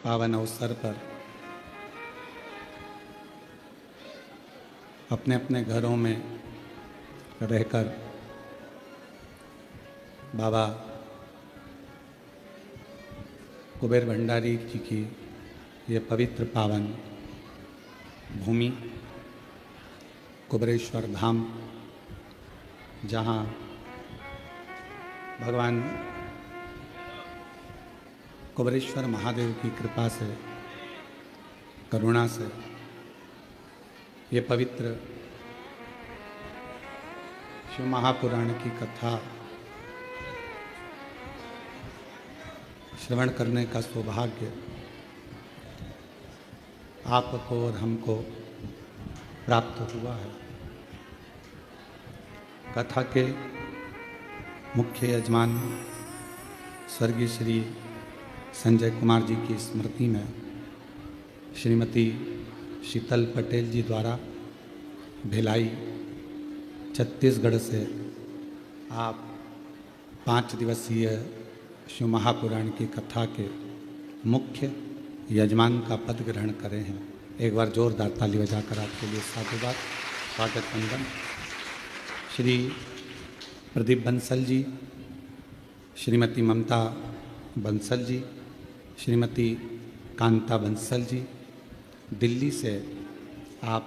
पावन अवसर पर अपने अपने घरों में रहकर बाबा कुबेर भंडारी जी की ये पवित्र पावन भूमि कुबेरेश्वर धाम, जहाँ भगवान कुबेरेश्वर महादेव की कृपा से, करुणा से ये पवित्र शिव महापुराण की कथा श्रवण करने का सौभाग्य आपको और हमको प्राप्त हुआ है। कथा के मुख्य यजमान स्वर्गीय श्री संजय कुमार जी की स्मृति में श्रीमती शीतल पटेल जी द्वारा भिलाई छत्तीसगढ़ से आप 5 दिवसीय शिव महापुराण की कथा के मुख्य यजमान का पद ग्रहण करे हैं। एक बार जोरदार ताली बजाकर आपके लिए साधुवाद, स्वागत वंदन। श्री प्रदीप बंसल जी, श्रीमती ममता बंसल जी, श्रीमती कांता बंसल जी, दिल्ली से आप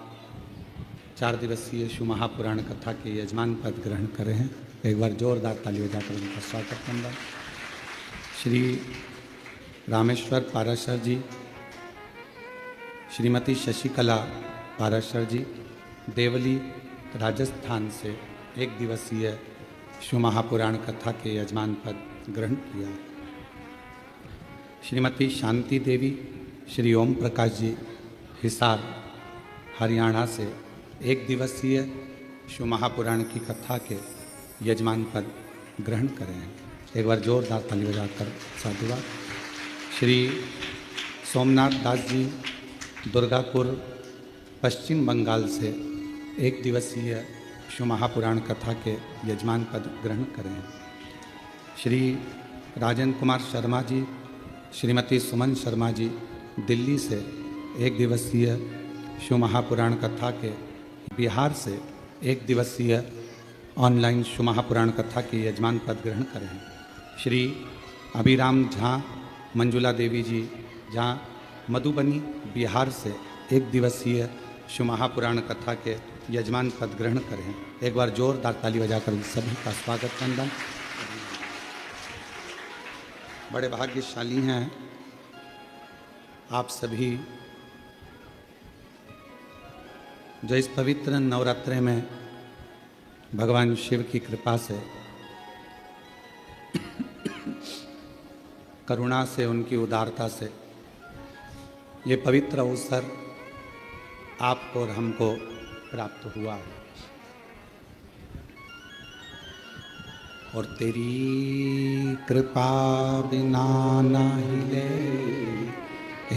4 दिवसीय शिव महापुराण कथा के यजमान पद ग्रहण करे हैं। एक बार जोरदार ताली बजाकर उनका स्वागत वंदन। श्री रामेश्वर पाराशर जी, श्रीमती शशिकला पाराशर जी, देवली राजस्थान से 1 दिवसीय शिव महापुराण कथा के यजमान पद ग्रहण किया। श्रीमती शांति देवी, श्री ओम प्रकाश जी, हिसार हरियाणा से 1 दिवसीय शिव महापुराण की कथा के यजमान पद ग्रहण करें हैं। एक बार जोरदार ताली बजाकर साधुवाद। श्री सोमनाथ दास जी, दुर्गापुर पश्चिम बंगाल से 1 दिवसीय शिव महापुराण कथा के यजमान पद ग्रहण करें हैं। श्री राजन कुमार शर्मा जी, श्रीमती सुमन शर्मा जी, दिल्ली से 1 दिवसीय शिव महापुराण कथा के, बिहार से 1 दिवसीय ऑनलाइन शिव महापुराण कथा के यजमान पद ग्रहण करें हैं। श्री अभिराम झा, मंजुला देवी जी, जहाँ मधुबनी बिहार से 1 दिवसीय शिव महापुराण कथा के यजमान पद ग्रहण करें हैं। एक बार जोरदार ताली बजाकर सभी का स्वागत वंदन। बड़े भाग्यशाली हैं आप सभी जो इस पवित्र नवरात्रे में भगवान शिव की कृपा से, करुणा से, उनकी उदारता से ये पवित्र अवसर आपको और हमको प्राप्त हुआ है। और तेरी कृपा बिना ना हिले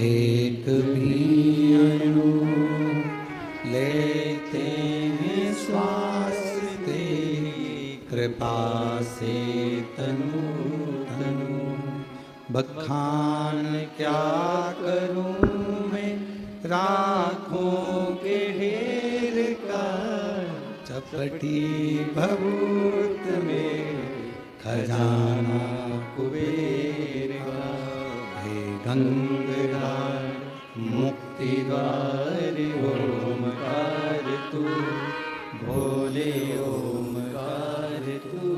एक भी अणु, लेते हैं श्वास तेरी कृपा से तनु तनु। बखान क्या करूं मैं राखों के ढेर का, चपटी भभूत में खजाना कुबेर का। हे गंगाधर मुक्ति द्वार ओमकार तू, भोले ओमकार तू।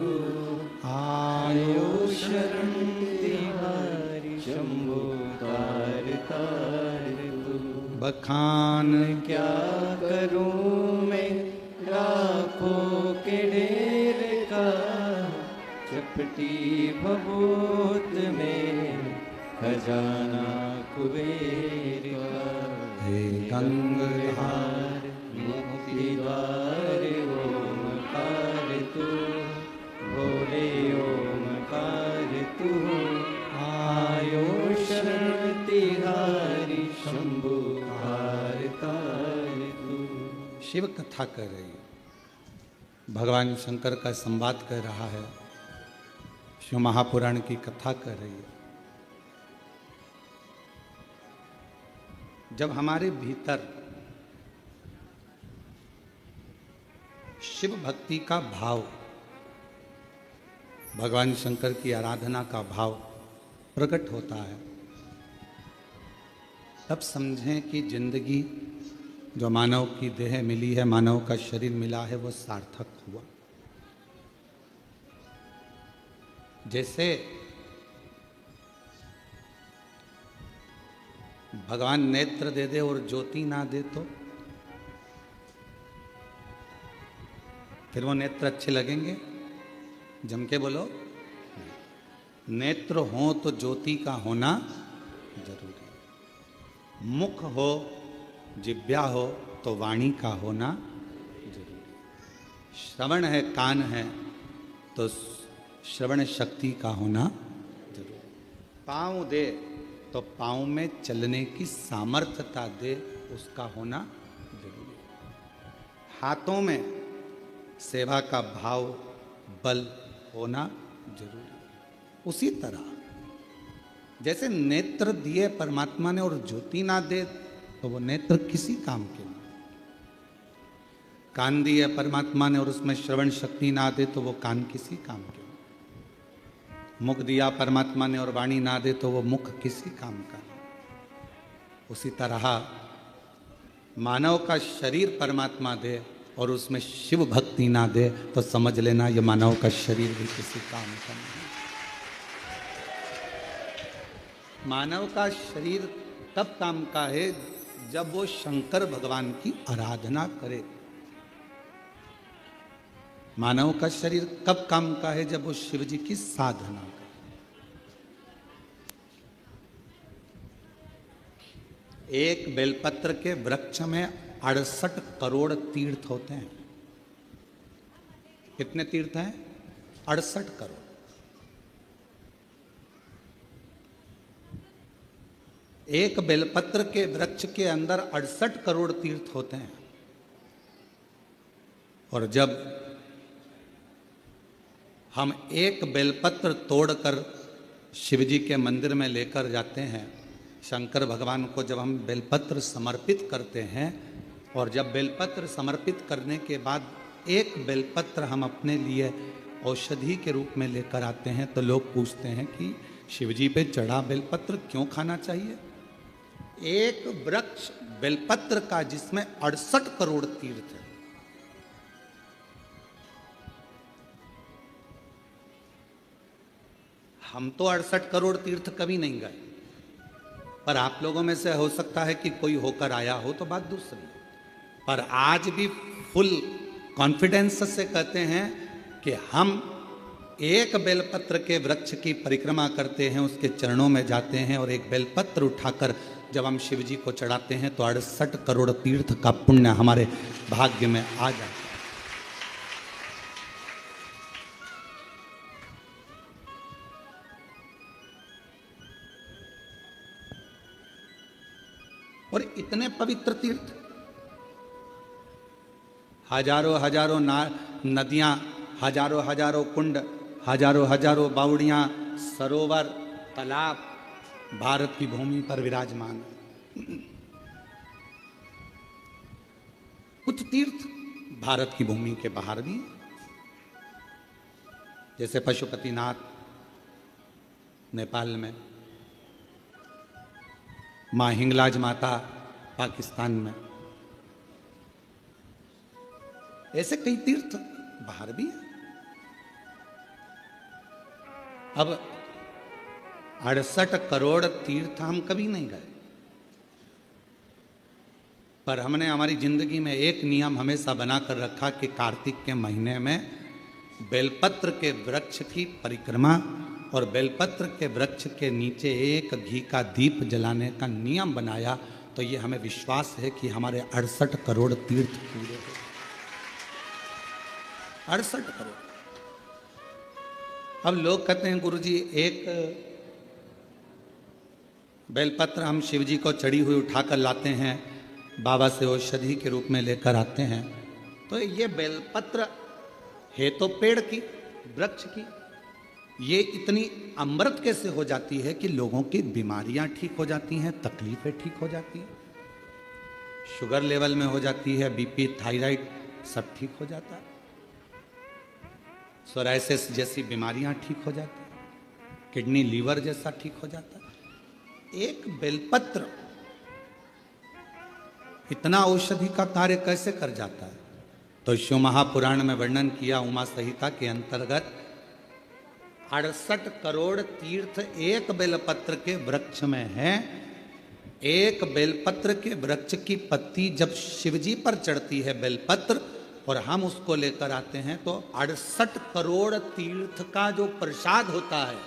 आयो शरण तिहारी शंभो तार तार तू। बखान क्या करूं मैं राखों के ढेर का, चपटी भभूत में खजाना कुबेर का। हे गंगाधर मुक्ति द्वार ओमकार तू, भोले ओमकार तू। आयो शरण तिहारी शंभु तार तार तू। शिव कथा कर रही है, भगवान शंकर का संवाद कर रहा है, शिव महापुराण की कथा कर रही है। जब हमारे भीतर शिव भक्ति का भाव, भगवान शंकर की आराधना का भाव प्रकट होता है, तब समझें कि जिंदगी जो मानव की देह मिली है, मानव का शरीर मिला है, वो सार्थक हुआ। जैसे भगवान नेत्र दे दे और ज्योति ना दे तो फिर वो नेत्र अच्छे लगेंगे? जम के बोलो। नेत्र हो तो ज्योति का होना जरूरी। मुख हो, जिह्वा हो तो वाणी का होना जरूरी। श्रवण है, कान है तो श्रवण शक्ति का होना जरूरी। पाँव दे तो पाँव में चलने की सामर्थ्यता दे, उसका होना जरूरी। हाथों में सेवा का भाव, बल होना जरूरी। उसी तरह जैसे नेत्र दिए परमात्मा ने और ज्योति ना दे तो वो नेत्र किसी काम के नहीं। कान दिए परमात्मा ने और उसमें श्रवण शक्ति ना दे तो वो कान किसी काम के नहीं। मुख दिया परमात्मा ने और वाणी ना दे तो वो मुख किसी काम का नहीं। उसी तरह मानव का शरीर परमात्मा दे और उसमें शिव भक्ति ना दे तो समझ लेना ये मानव का शरीर भी किसी काम का नहीं। मानव का शरीर तब काम का है जब वो शंकर भगवान की आराधना करे। मानव का शरीर कब काम का है? जब वो शिव जी की साधना करे। एक बेलपत्र के वृक्ष में 68 करोड़ तीर्थ होते हैं। कितने तीर्थ हैं? 68 करोड़। एक बेलपत्र के वृक्ष के अंदर 68 करोड़ तीर्थ होते हैं। और जब हम एक बेलपत्र तोड़कर शिवजी के मंदिर में लेकर जाते हैं, शंकर भगवान को जब हम बेलपत्र समर्पित करते हैं, और जब बेलपत्र समर्पित करने के बाद एक बेलपत्र हम अपने लिए औषधि के रूप में लेकर आते हैं, तो लोग पूछते हैं कि शिवजी पे चढ़ा बेलपत्र क्यों खाना चाहिए? एक वृक्ष बेलपत्र का जिसमें 68 करोड़ तीर्थ है। हम तो 68 करोड़ तीर्थ कभी नहीं गए, पर आप लोगों में से हो सकता है कि कोई होकर आया हो तो बात दूसरी। पर आज भी फुल कॉन्फिडेंस से कहते हैं कि हम एक बेलपत्र के वृक्ष की परिक्रमा करते हैं, उसके चरणों में जाते हैं और एक बेलपत्र उठाकर जब हम शिव जी को चढ़ाते हैं तो 68 करोड़ तीर्थ का पुण्य हमारे भाग्य में आ जाता है। और इतने पवित्र तीर्थ, हजारों हजारों नदियां, हजारों हजारों कुंड, हजारों हजारों बावड़ियां, सरोवर, तालाब भारत की भूमि पर विराजमान है। कुछ तीर्थ भारत की भूमि के बाहर भी, जैसे पशुपतिनाथ नेपाल में, मां हिंगलाज माता पाकिस्तान में, ऐसे कई तीर्थ बाहर भी हैं। अब 68 करोड़ तीर्थ हम कभी नहीं गए, पर हमने हमारी जिंदगी में एक नियम हमेशा बनाकर रखा कि कार्तिक के महीने में बेलपत्र के वृक्ष की परिक्रमा और बेलपत्र के वृक्ष के नीचे एक घी का दीप जलाने का नियम बनाया। तो ये हमें विश्वास है कि हमारे 68 करोड़ तीर्थ पूरे हो। 68 करोड़। अब लोग कहते हैं गुरुजी एक बेलपत्र हम शिवजी को चढ़ी हुई उठाकर लाते हैं, बाबा से औषधि के रूप में लेकर आते हैं, तो ये बेलपत्र है तो पेड़ की, वृक्ष की, ये इतनी अमृत कैसे हो जाती है कि लोगों की बीमारियां ठीक हो जाती हैं, तकलीफें ठीक हो जाती हैं? शुगर लेवल में हो जाती है, बीपी, थायराइड सब ठीक हो जाता है, सोराइसिस जैसी बीमारियां ठीक हो जाती है, किडनी लीवर जैसा ठीक हो जाता है। एक बेलपत्र इतना औषधि का कार्य कैसे कर जाता है? तो शिव महापुराण में वर्णन किया, उमा संहिता के अंतर्गत 68 करोड़ तीर्थ एक बेलपत्र के वृक्ष में है। एक बेलपत्र के वृक्ष की पत्ती जब शिवजी पर चढ़ती है बेलपत्र, और हम उसको लेकर आते हैं, तो 68 करोड़ तीर्थ का जो प्रसाद होता है,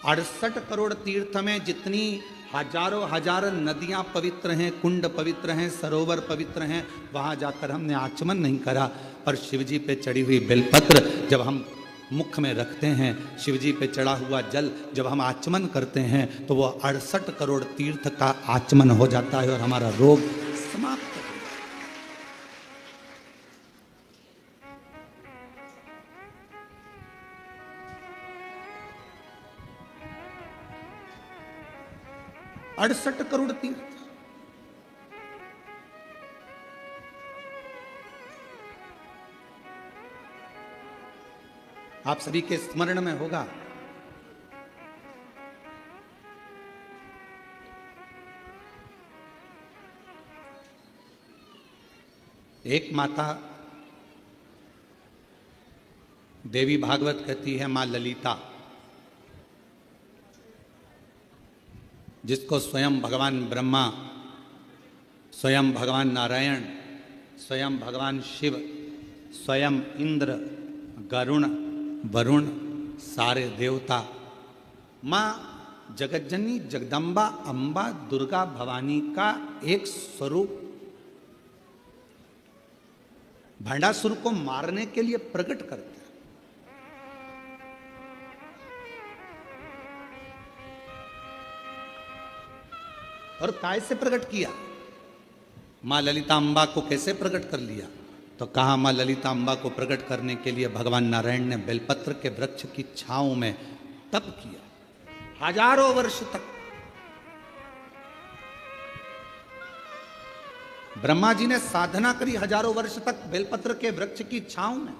68 करोड़ तीर्थ में जितनी हजारों हजार नदियां पवित्र हैं, कुंड पवित्र हैं, सरोवर पवित्र हैं, वहां जाकर हमने आचमन नहीं करा, पर शिवजी पे चढ़ी हुई बेलपत्र जब हम मुख में रखते हैं, शिवजी पे चढ़ा हुआ जल जब हम आचमन करते हैं, तो वो 68 करोड़ तीर्थ का आचमन हो जाता है और हमारा रोग समाप्त हो जाता है। 68 करोड़ तीर्थ। आप सभी के स्मरण में होगा, एक माता देवी भागवत कहती है, मां ललिता, जिसको स्वयं भगवान ब्रह्मा, स्वयं भगवान नारायण, स्वयं भगवान शिव, स्वयं इंद्र, गरुण, वरुण, सारे देवता, मां जगज्जनी जगदम्बा अंबा दुर्गा भवानी का एक स्वरूप भंडासुर को मारने के लिए प्रकट करते हैं। और काय से प्रकट किया? मां ललिता अंबा को कैसे प्रकट कर लिया? तो कहा, मां ललिता अंबा को प्रकट करने के लिए भगवान नारायण ने बेलपत्र के वृक्ष की छांव में तप किया हजारों वर्ष तक। ब्रह्मा जी ने साधना करी हजारों वर्ष तक बेलपत्र के वृक्ष की छांव में।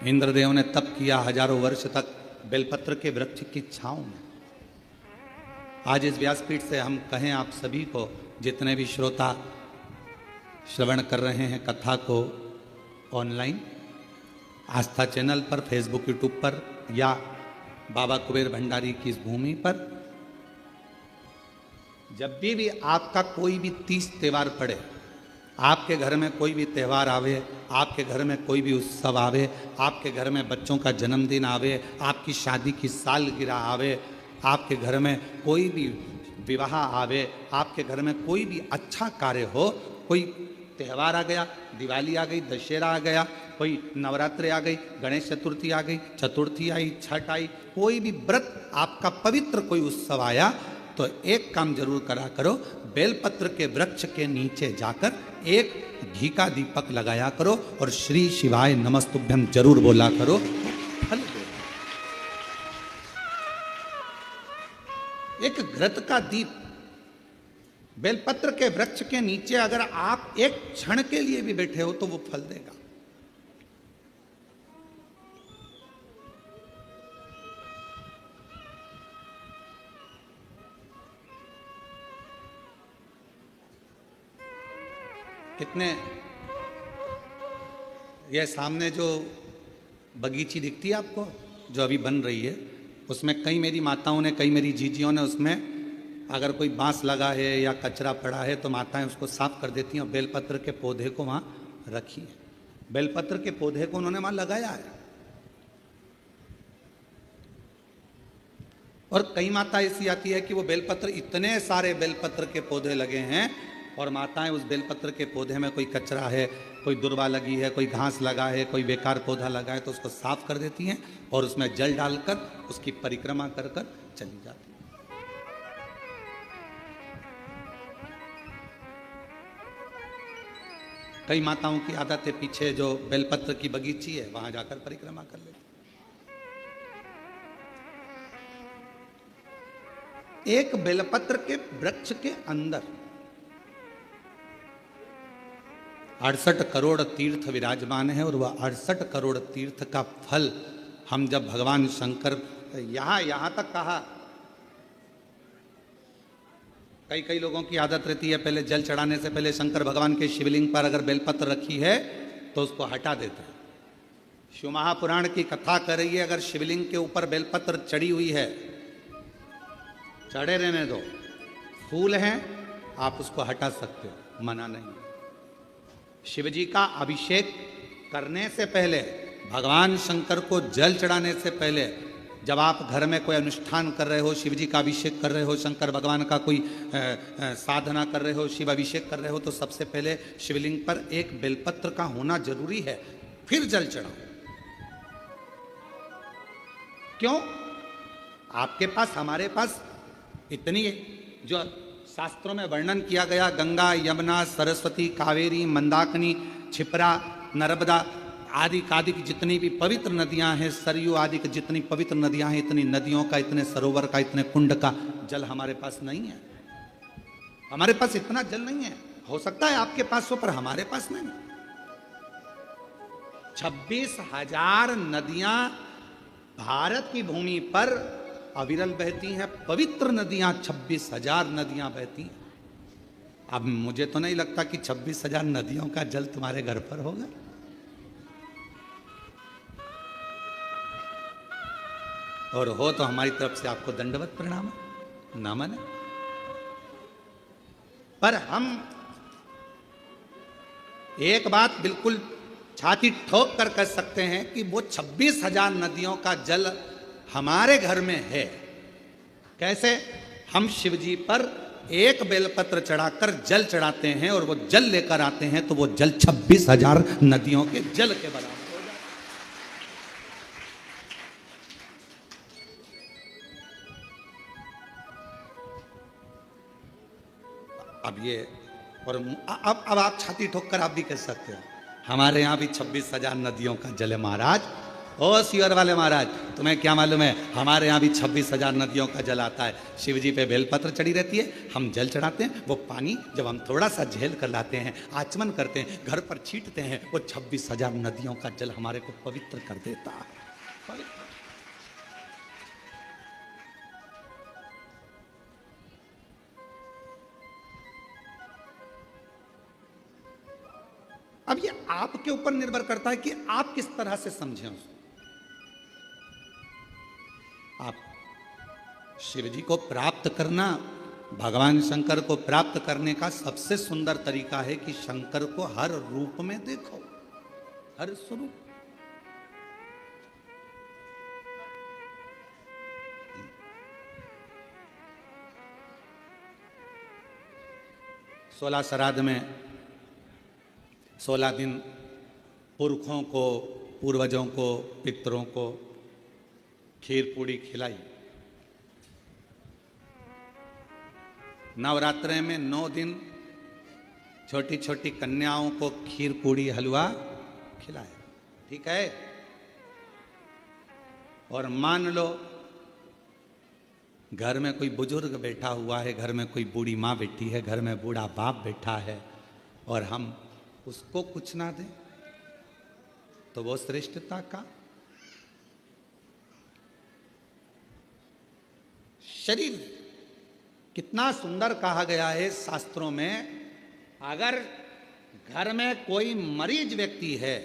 इंद्रदेव ने तप किया हजारों वर्ष तक बेलपत्र के वृक्ष की छांव में। आज इस व्यासपीठ से हम कहें आप सभी को, जितने भी श्रोता श्रवण कर रहे हैं कथा को ऑनलाइन, आस्था चैनल पर, फेसबुक, यूट्यूब पर, या बाबा कुबेर भंडारी की इस भूमि पर, जब भी आपका कोई भी तीज त्योहार पड़े, आपके घर में कोई भी त्यौहार आवे, आपके घर में कोई भी उत्सव आवे, आपके घर में बच्चों का जन्मदिन आवे, आपकी शादी की सालगिरह आवे, आपके घर में कोई भी विवाह आवे, आपके घर में कोई भी अच्छा कार्य हो, कोई त्यौहार आ गया, दिवाली आ गई, दशहरा आ गया, कोई नवरात्रि आ गई, गणेश चतुर्थी आ गई, चतुर्थी आई, छठ आई, कोई भी व्रत आपका पवित्र कोई उत्सव आया, तो एक काम जरूर करा करो, बेलपत्र के वृक्ष के नीचे जाकर एक घी का दीपक लगाया करो और श्री शिवाय नमस्तुभ्यम जरूर बोला करो, फल दो। एक घृत का दीप बेलपत्र के वृक्ष के नीचे अगर आप एक क्षण के लिए भी बैठे हो तो वो फल देगा। कितने, यह सामने जो बगीची दिखती है आपको, जो अभी बन रही है, उसमें कई मेरी माताओं ने, कई मेरी जीजियों ने, उसमें अगर कोई बांस लगा है या कचरा पड़ा है तो माताएं उसको साफ कर देती हैं और बेलपत्र के पौधे को वहाँ रखी है। बेलपत्र के पौधे को उन्होंने वहाँ लगाया है। और कई माता ऐसी आती है कि वो बेलपत्र, इतने सारे बेलपत्र के पौधे लगे हैं और माताएं उस बेलपत्र के पौधे में कोई कचरा है, कोई दुर्वा लगी है, कोई घास लगा है, कोई बेकार पौधा लगा है, तो उसको साफ कर देती हैं और उसमें जल डालकर उसकी परिक्रमा कर कर चली जाती है। कई माताओं की आदत है, पीछे जो बेलपत्र की बगीची है वहां जाकर परिक्रमा कर लेती। एक बेलपत्र के वृक्ष के अंदर 68 करोड़ तीर्थ विराजमान है और वह 68 करोड़ तीर्थ का फल हम जब भगवान शंकर यहां तक कहा, कई लोगों की आदत रहती है पहले जल चढ़ाने से पहले शंकर भगवान के शिवलिंग पर अगर बेलपत्र रखी है तो उसको हटा देते हैं। शिव महापुराण की कथा कर रही है, अगर शिवलिंग के ऊपर बेलपत्र चढ़ी हुई है, चढ़े रहने दो, फूल हैं, आप उसको हटा सकते हो, मना नहीं। शिव जी का अभिषेक करने से पहले, भगवान शंकर को जल चढ़ाने से पहले, जब आप घर में कोई अनुष्ठान कर रहे हो, शिव जी का अभिषेक कर रहे हो, शंकर भगवान का कोई साधना कर रहे हो, शिव अभिषेक कर रहे हो, तो सबसे पहले शिवलिंग पर एक बेलपत्र का होना जरूरी है, फिर जल चढ़ाओ। क्यों? आपके पास, हमारे पास इतनी जो शास्त्रों में वर्णन किया गया, गंगा, यमुना, सरस्वती, कावेरी, मंदाकिनी, क्षिप्रा, नर्मदा आदि आदि की जितनी भी पवित्र नदियां हैं, सरयू आदि की जितनी पवित्र नदियां हैं, इतनी नदियों का, इतने सरोवर का, इतने कुंड का जल हमारे पास नहीं है। हमारे पास इतना जल नहीं है। हो सकता है आपके पास हो, पर हमारे पास नहीं। 26,000 नदियां भारत की भूमि पर अविरल बहती हैं, पवित्र नदियां 26,000 नदियां बहती हैं। अब मुझे तो नहीं लगता कि 26,000 नदियों का जल तुम्हारे घर पर होगा। और हो तो हमारी तरफ से आपको दंडवत प्रणाम, ना माने। पर हम एक बात बिल्कुल छाती ठोक कर कह सकते हैं कि वो 26,000 नदियों का जल हमारे घर में है। कैसे? हम शिव जी पर एक बेलपत्र चढ़ाकर जल चढ़ाते हैं और वो जल लेकर आते हैं, तो वो जल 26,000 नदियों के जल के बराबर हो जाता है। अब ये और अब आप छाती ठोक कर आप भी कह सकते हो, हमारे यहां भी 26,000 नदियों का जल है महाराज। ओ सियर वाले महाराज, तुम्हें क्या मालूम है, हमारे यहाँ भी 26,000 नदियों का जल आता है। शिव जी पे बेलपत्र चढ़ी रहती है, हम जल चढ़ाते हैं, वो पानी जब हम थोड़ा सा झेल कर लाते हैं, आचमन करते हैं, घर पर छींटते हैं, वो 26,000 नदियों का जल हमारे को पवित्र कर देता है। अब ये आपके ऊपर निर्भर करता है कि आप किस तरह से समझें उसको। आप शिव जी को प्राप्त करना, भगवान शंकर को प्राप्त करने का सबसे सुंदर तरीका है कि शंकर को हर रूप में देखो, हर स्वरूप। सोलह श्राद्ध में 16 दिन पुरखों को, पूर्वजों को, पितरों को खीर पूड़ी खिलाई। नवरात्रे में 9 दिन छोटी छोटी कन्याओं को खीर पूड़ी हलवा खिलाया। ठीक है? और मान लो घर में कोई बुजुर्ग बैठा हुआ है, घर में कोई बूढ़ी माँ बैठी है, घर में बूढ़ा बाप बैठा है, और हम उसको कुछ ना दें, तो वो श्रेष्ठता का। शरीर कितना सुंदर कहा गया है शास्त्रों में, अगर घर में कोई मरीज व्यक्ति है,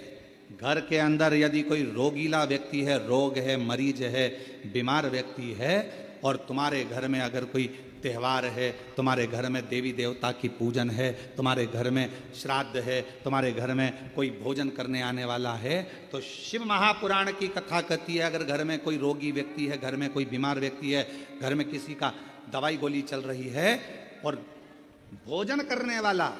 घर के अंदर यदि कोई रोगीला व्यक्ति है, रोग है, मरीज है, बीमार व्यक्ति है, और तुम्हारे घर में अगर कोई त्यौहार है, तुम्हारे घर में देवी देवता की पूजन है, तुम्हारे घर में श्राद्ध है, तुम्हारे घर में कोई भोजन करने आने वाला है, तो शिव महापुराण की कथा कहती है, अगर घर में कोई रोगी व्यक्ति है, घर में कोई बीमार व्यक्ति है, घर में किसी का दवाई गोली चल रही है, और भोजन करने वाला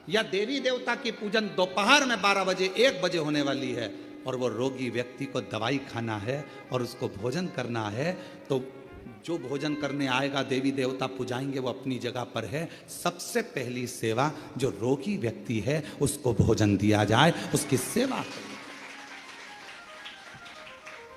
या देवी देवता की पूजन दोपहर में 12 बजे 1 बजे होने वाली है, और वो रोगी व्यक्ति को दवाई खाना है और उसको भोजन करना है, तो जो भोजन करने आएगा, देवी देवता पुजाएंगे, वो अपनी जगह पर है। सबसे पहली सेवा जो रोगी व्यक्ति है उसको भोजन दिया जाए, उसकी सेवा करें।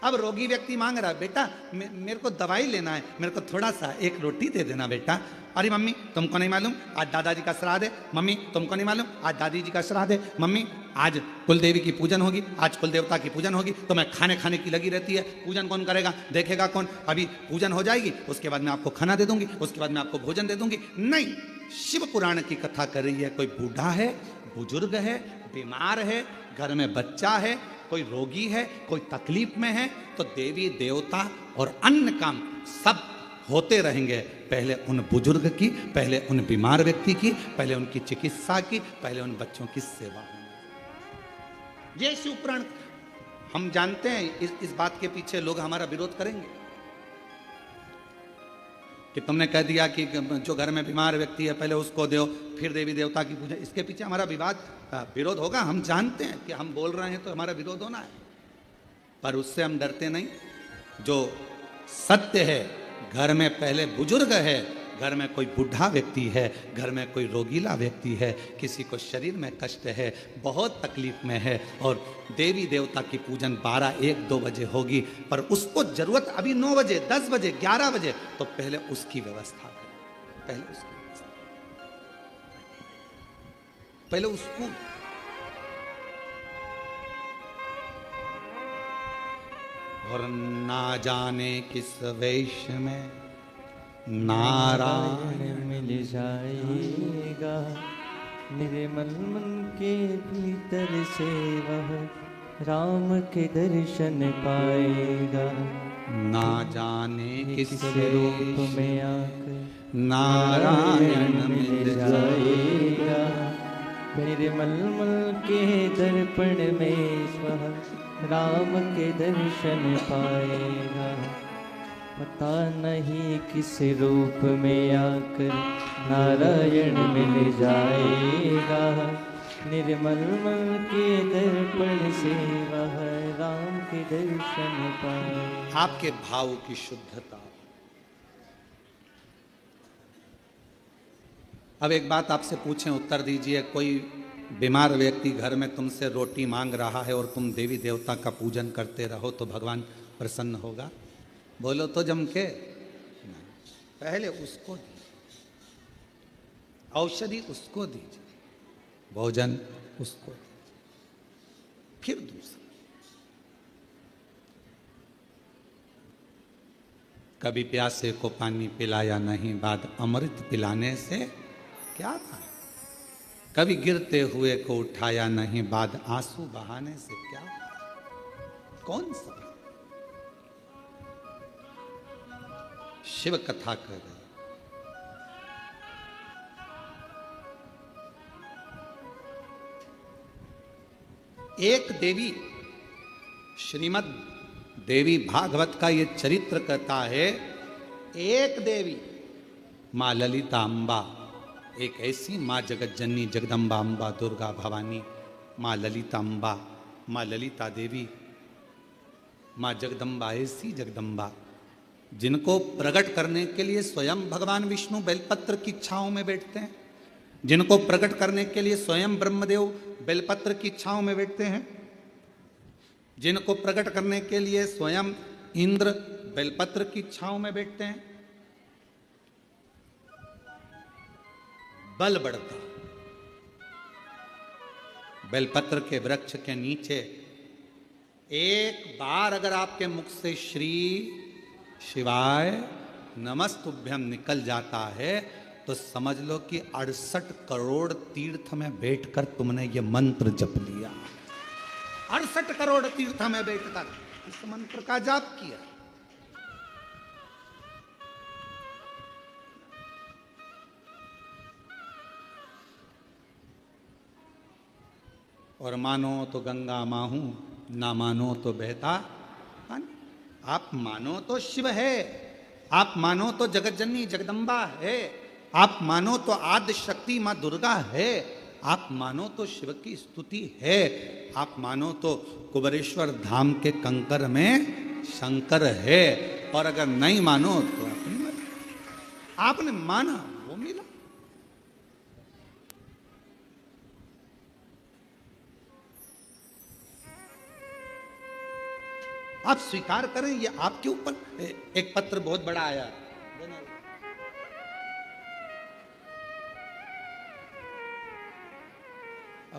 अब रोगी व्यक्ति मांग रहा है, बेटा मेरे को दवाई लेना है, मेरे को थोड़ा सा एक रोटी दे देना बेटा। अरे मम्मी तुमको नहीं मालूम आज दादाजी का श्राद्ध है, मम्मी तुमको नहीं मालूम आज दादी जी का श्राद्ध है, मम्मी आज कुलदेवी की पूजन होगी, आज कुल देवता की पूजन होगी, तो मैं खाने की लगी रहती है, पूजन कौन करेगा, देखेगा कौन, अभी पूजन हो जाएगी उसके बाद मैं आपको खाना दे दूंगी, उसके बाद मैं आपको भोजन दे दूंगी। नहीं, शिव पुराण की कथा कर रही है। कोई बूढ़ा है, बुजुर्ग है, बीमार है, घर में बच्चा है, कोई रोगी है, कोई तकलीफ में है, तो देवी देवता और अन्य काम सब होते रहेंगे। पहले उन बुजुर्ग की, पहले उन बीमार व्यक्ति की, पहले उनकी चिकित्सा की, पहले उन बच्चों की सेवा होगी। ये शिव पुराण हम जानते हैं। इस बात के पीछे लोग हमारा विरोध करेंगे कि तुमने कह दिया कि जो घर में बीमार व्यक्ति है पहले उसको दो, फिर देवी देवता की पूजा। इसके पीछे हमारा विरोध होगा। हम जानते हैं कि हम बोल रहे हैं तो हमारा विरोध होना है, पर उससे हम डरते नहीं। जो सत्य है, घर में पहले बुजुर्ग है, घर में कोई बूढ़ा व्यक्ति है, घर में कोई रोगीला व्यक्ति है, किसी को शरीर में कष्ट है, बहुत तकलीफ में है, और देवी देवता की पूजन 12, 1, 2 बजे होगी, पर उसको जरूरत अभी 9 बजे, 10 बजे, 11 बजे, तो पहले उसकी व्यवस्था करें, पहले उसकी व्यवस्था, पहले उसको। और ना जाने किस वेश में नारायण मिल जाएगा, निर्मल मन के भीतर से वह राम के दर्शन पाएगा। ना जाने किस रूप में आकर नारायण मिल जाएगा, निर्मल मन के दर्पण में वह राम के दर्शन पाएगा। पता नहीं किस रूप में आकर नारायण मिल जाएगा, निर्मल मन के दर्पण से वह राम के दर्शन पाएगा। आपके भाव की शुद्धता। अब एक बात आपसे पूछें, उत्तर दीजिए। कोई बीमार व्यक्ति घर में तुमसे रोटी मांग रहा है और तुम देवी देवता का पूजन करते रहो तो भगवान प्रसन्न होगा? बोलो तो जम के। पहले उसको दीजिए, औषधि उसको दीजिए, भोजन उसको दीजिए, फिर दूसरा। कभी प्यासे को पानी पिलाया नहीं, बाद अमृत पिलाने से क्या था? कभी गिरते हुए को उठाया नहीं, बाद आंसू बहाने से क्या? कौन सा शिव कथा कर रहे? एक देवी, श्रीमद् देवी भागवत का ये चरित्र कहता है, एक देवी मां ललिता अम्बा, एक ऐसी माँ जगत जननी जगदम्बा अम्बा दुर्गा भवानी, माँ ललिता अम्बा, माँ ललिता देवी, माँ जगदम्बा, ऐसी जगदम्बा जिनको प्रकट करने के लिए स्वयं भगवान विष्णु बेलपत्र की छांव में बैठते हैं, जिनको प्रकट करने के लिए स्वयं ब्रह्मदेव बेलपत्र की छांव में बैठते हैं, जिनको प्रकट करने के लिए स्वयं इंद्र बेलपत्र की छांव में बैठते हैं। बल बढ़ता। बेलपत्र के वृक्ष के नीचे एक बार अगर आपके मुख से श्री शिवाय नमस्तुभ्यम निकल जाता है तो समझ लो कि 68 करोड़ तीर्थ में बैठकर तुमने ये मंत्र जप लिया। 68 करोड़ तीर्थ में बैठकर इस मंत्र का जाप किया। और मानो तो गंगा माहू, ना मानो तो बहता पानी। आप मानो तो शिव है, आप मानो तो जगत जननी जगदम्बा है, आप मानो तो आदि शक्ति माँ दुर्गा है, आप मानो तो शिव की स्तुति है, आप मानो तो कुबेरेश्वर धाम के कंकर में शंकर है, और अगर नहीं मानो तो आपने माना वो मिला। आप स्वीकार करें, ये आपके ऊपर। एक पत्र बहुत बड़ा आया,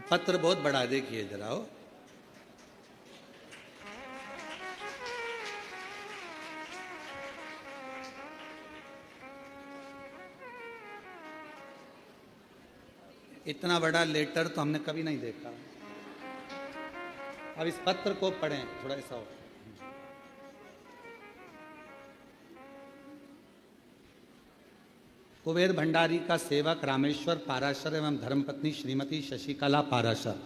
पत्र बहुत बड़ा, देखिए जरा हो। इतना बड़ा लेटर तो हमने कभी नहीं देखा। अब इस पत्र को पढ़ें, थोड़ा ऐसा हो। कुबेर भंडारी का सेवक रामेश्वर पाराशर एवं धर्मपत्नी श्रीमती शशिकला पाराशर,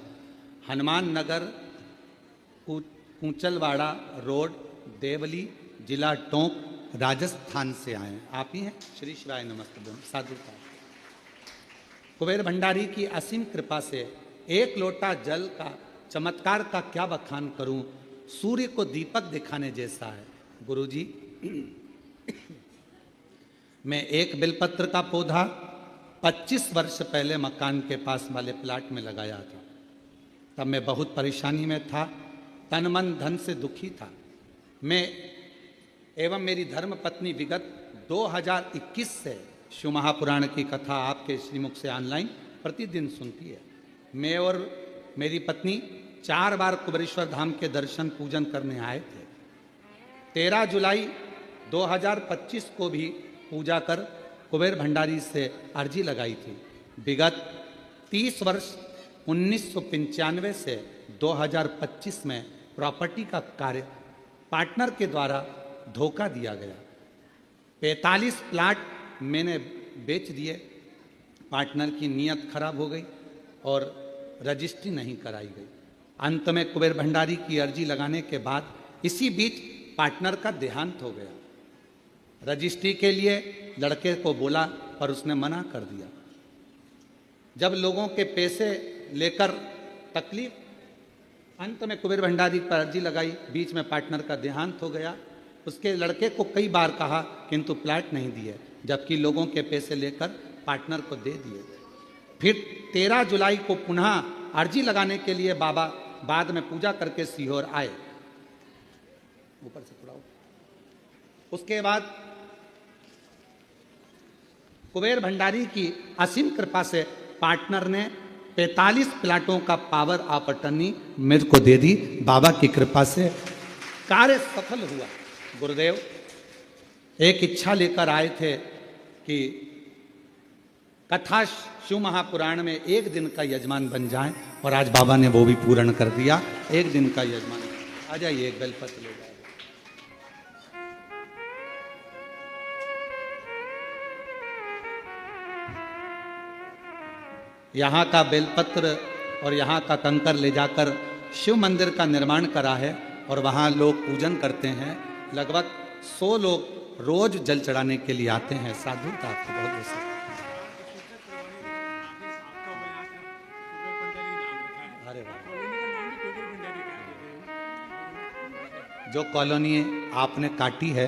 हनुमान नगर, कुंचलवाड़ा रोड, देवली, जिला टोंक, राजस्थान से आए हैं। आप ही हैं? श्री शिवाय नमस्ते। साधु का कुबेर भंडारी की असीम कृपा से एक लोटा जल का चमत्कार का क्या बखान करूं, सूर्य को दीपक दिखाने जैसा है। गुरुजी, मैं एक बेलपत्र का पौधा 25 वर्ष पहले मकान के पास वाले प्लाट में लगाया था। तब मैं बहुत परेशानी में था, तन मन धन से दुखी था। मैं एवं मेरी धर्म पत्नी विगत 2021 से शिव महापुराण की कथा आपके श्रीमुख से ऑनलाइन प्रतिदिन सुनती है। मैं और मेरी पत्नी 4 बार कुबेरेश्वर धाम के दर्शन पूजन करने आए थे। 13 जुलाई 2025 को भी पूजा कर कुबेर भंडारी से अर्जी लगाई थी। विगत 30 वर्ष 1995 से 2025 में प्रॉपर्टी का कार्य पार्टनर के द्वारा धोखा दिया गया। 45 प्लाट मैंने बेच दिए। पार्टनर की नीयत खराब हो गई और रजिस्ट्री नहीं कराई गई। अंत में कुबेर भंडारी की अर्जी लगाने के बाद इसी बीच पार्टनर का देहांत हो गया। रजिस्ट्री के लिए लड़के को बोला पर उसने मना कर दिया। जब लोगों के पैसे लेकर तकलीफ, अंत में कुबेर भंडारी पर अर्जी लगाई, बीच में पार्टनर का देहांत हो गया। उसके लड़के को कई बार कहा किंतु प्लाट नहीं दिए, जबकि लोगों के पैसे लेकर पार्टनर को दे दिए थे। फिर 13 जुलाई को पुनः अर्जी लगाने के लिए बाबा बाद में पूजा करके सीहोर आए। ऊपर से थोड़ा। उसके बाद कुबेर भंडारी की असीम कृपा से पार्टनर ने 45 प्लाटों का पावर ऑफ अटर्नी मेरे को दे दी। बाबा की कृपा से कार्य सफल हुआ। गुरुदेव एक इच्छा लेकर आए थे कि कथा शिव महापुराण में एक दिन का यजमान बन जाए, और आज बाबा ने वो भी पूर्ण कर दिया। एक दिन का यजमान। आ जाइए, एक बेलपत्र ले जाए। यहाँ का बेलपत्र और यहाँ का कंकर ले जाकर शिव मंदिर का निर्माण करा है और वहाँ लोग पूजन करते हैं। लगभग 100 लोग रोज जल चढ़ाने के लिए आते हैं। साधु का आपको बहुत बहुत अरे जो कॉलोनी आपने काटी है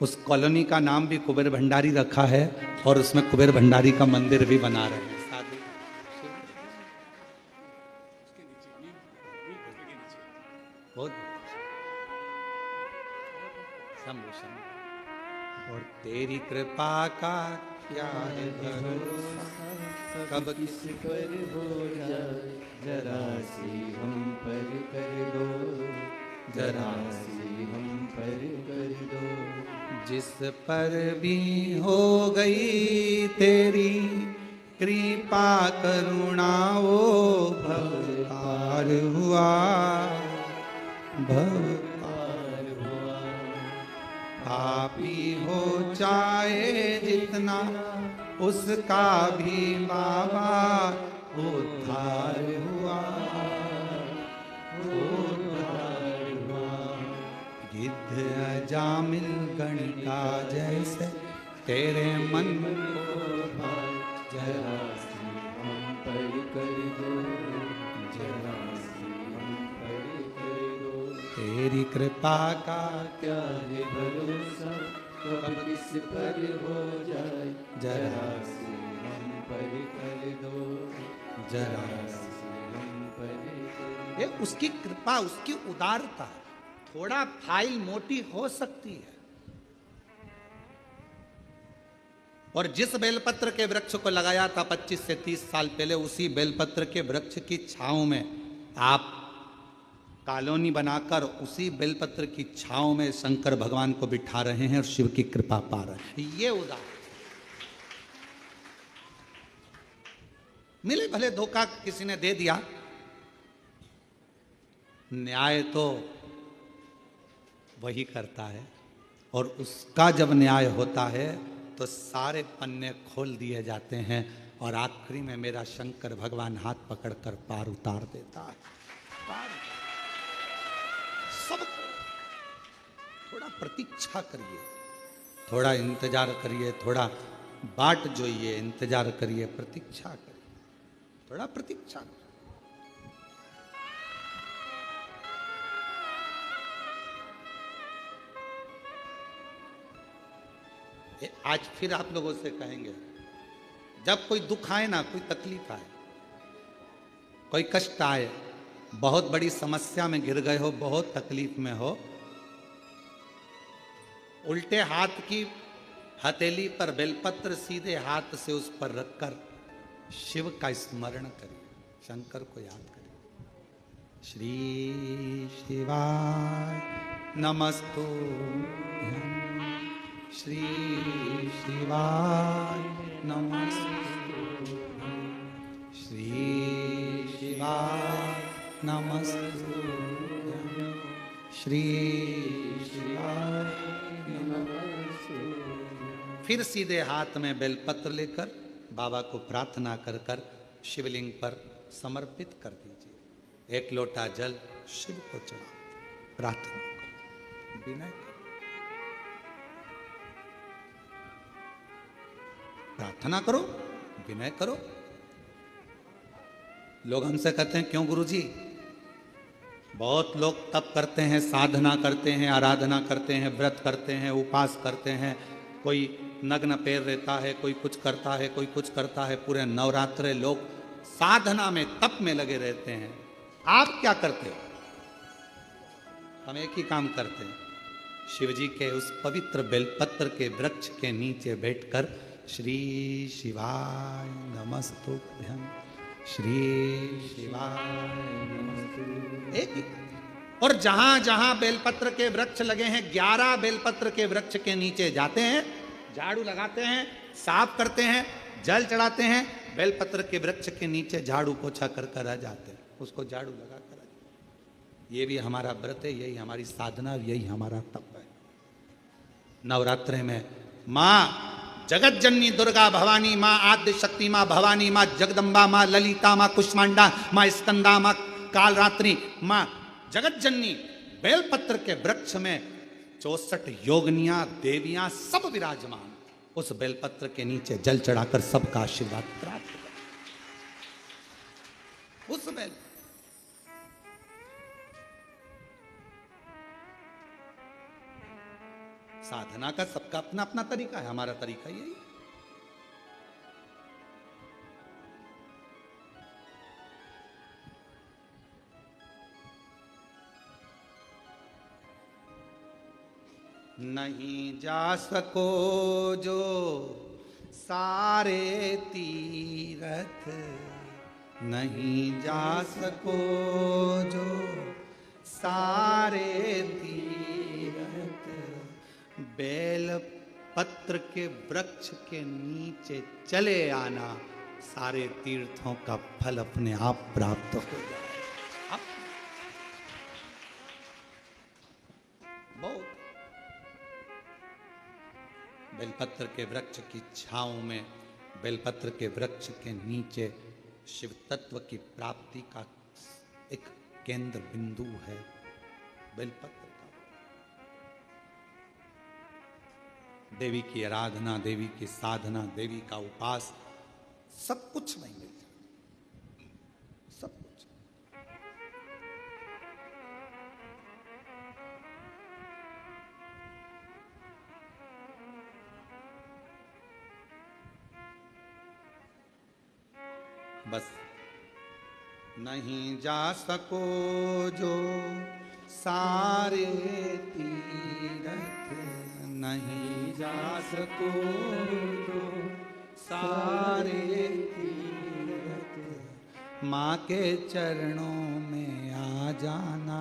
उस कॉलोनी का नाम भी कुबेर भंडारी रखा है और उसमें कुबेर भंडारी का मंदिर भी बना रहे हैं। बहुत और तेरी कृपा का क्या है भरोसा, कब किस पर हो जाए, जरा सी हम पर कर दो, जरा सी हम पर कर दो। जिस पर भी हो गई तेरी कृपा करुणा वो भव पार हुआ, भव पार हुआ। पापी हो चाहे जितना उसका भी बाबा उद्धार हुआ, उद्धार हुआ। गिद्ध अजामिल गण का जैसे तेरे मन को जरा सी हम पर कर दो, जरा सी हम पर कर दो। तेरी कृपा का क्या है भरोसा, कब किस पर हो जाए, जरा सी हम पर कर दो, जरा सी हम पर कर दो। ये उसकी कृपा, उसकी उदारता। थोड़ा फाइल मोटी हो सकती है। और जिस बेलपत्र के वृक्ष को लगाया था 25 से 30 साल पहले, उसी बेलपत्र के वृक्ष की छांव में आप कॉलोनी बनाकर उसी बेलपत्र की छांव में शंकर भगवान को बिठा रहे हैं और शिव की कृपा पा रहे हैं। ये उदाहरण मिले भले धोखा किसी ने दे दिया, न्याय तो वही करता है। और उसका जब न्याय होता है तो सारे पन्ने खोल दिए जाते हैं और आखिरी में मेरा शंकर भगवान हाथ पकड़कर पार उतार देता है। पार सब थोड़ा प्रतीक्षा करिए, थोड़ा इंतजार करिए, थोड़ा बाट जोइए, इंतजार करिए, प्रतीक्षा करिए, थोड़ा प्रतीक्षा करिए। आज फिर आप लोगों से कहेंगे, जब कोई दुख आए ना, कोई तकलीफ आए, कोई कष्ट आए, बहुत बड़ी समस्या में गिर गए हो, बहुत तकलीफ में हो, उल्टे हाथ की हथेली पर बेलपत्र सीधे हाथ से उस पर रखकर शिव का स्मरण करिए, शंकर को याद करिए। श्री शिवाय नमस्तुभ्यं, श्री शिवाय नमस्तुभ्यं, श्री शिवाय नमस्तुभ्यं, श्री शिवाय नमस्तुभ्यं। फिर सीधे हाथ में बेलपत्र लेकर बाबा को प्रार्थना कर कर शिवलिंग पर समर्पित कर दीजिए। एक लोटा जल शिव को चढ़ाओ, प्रार्थना करो, विनय करो, प्रार्थना करो, विनय करो। लोग हमसे कहते हैं, क्यों गुरुजी? बहुत लोग तप करते हैं, साधना करते हैं, आराधना करते हैं, व्रत करते हैं, उपवास करते हैं, कोई नग्न पैर रहता है, कोई कुछ करता है, कोई कुछ करता है, पूरे नवरात्रे लोग साधना में तप में लगे रहते हैं। आप क्या करते हो? हम एक ही काम करते हैं, शिव जी के उस पवित्र बेलपत्र के वृक्ष के नीचे बैठकर श्री शिवाय नमस्तुभ्यं, श्री शिवाय नमस्तुभ्यं, एक ही। और जहां जहां बेलपत्र के वृक्ष लगे हैं, 11 बेलपत्र के वृक्ष के नीचे जाते हैं, झाड़ू लगाते हैं, साफ करते हैं, जल चढ़ाते हैं, बेलपत्र के वृक्ष के नीचे झाड़ू पोछा कर कर आ जाते हैं, उसको झाड़ू लगा कर आ जाते हैं। ये भी हमारा व्रत है, यही हमारी साधना, यही हमारा तप है। नवरात्रे में माँ जगत जननी दुर्गा भवानी, माँ आद्य शक्ति, माँ भवानी, माँ जगदम्बा, माँ ललिता, माँ कुष्मांडा, माँ स्कंदा, माँ कालरात्रि, माँ जगत जननी बेलपत्र के वृक्ष में 64 योगनियां देवियां सब विराजमान, उस बेलपत्र के नीचे जल चढ़ाकर सबका आशीर्वाद प्राप्त करें। उस बेल साधना का सबका अपना अपना तरीका है, हमारा तरीका यही। नहीं जा सको जो सारे तीरथ, नहीं जा सको जो सारे तीरथ, बेल पत्र के वृक्ष के नीचे चले आना, सारे तीर्थों का फल अपने आप प्राप्त हो जाए। बहुत बेलपत्र के वृक्ष की छांव में, बेलपत्र के वृक्ष के नीचे शिव तत्व की प्राप्ति का एक केंद्र बिंदु है बेलपत्र का। देवी की आराधना, देवी की साधना, देवी का उपास, सब कुछ नहीं मिलता, सब कुछ। बस नहीं जा सको जो सारे तीरथ नहीं जा सको तो सारे तीरथ, माँ के चरणों में आ जाना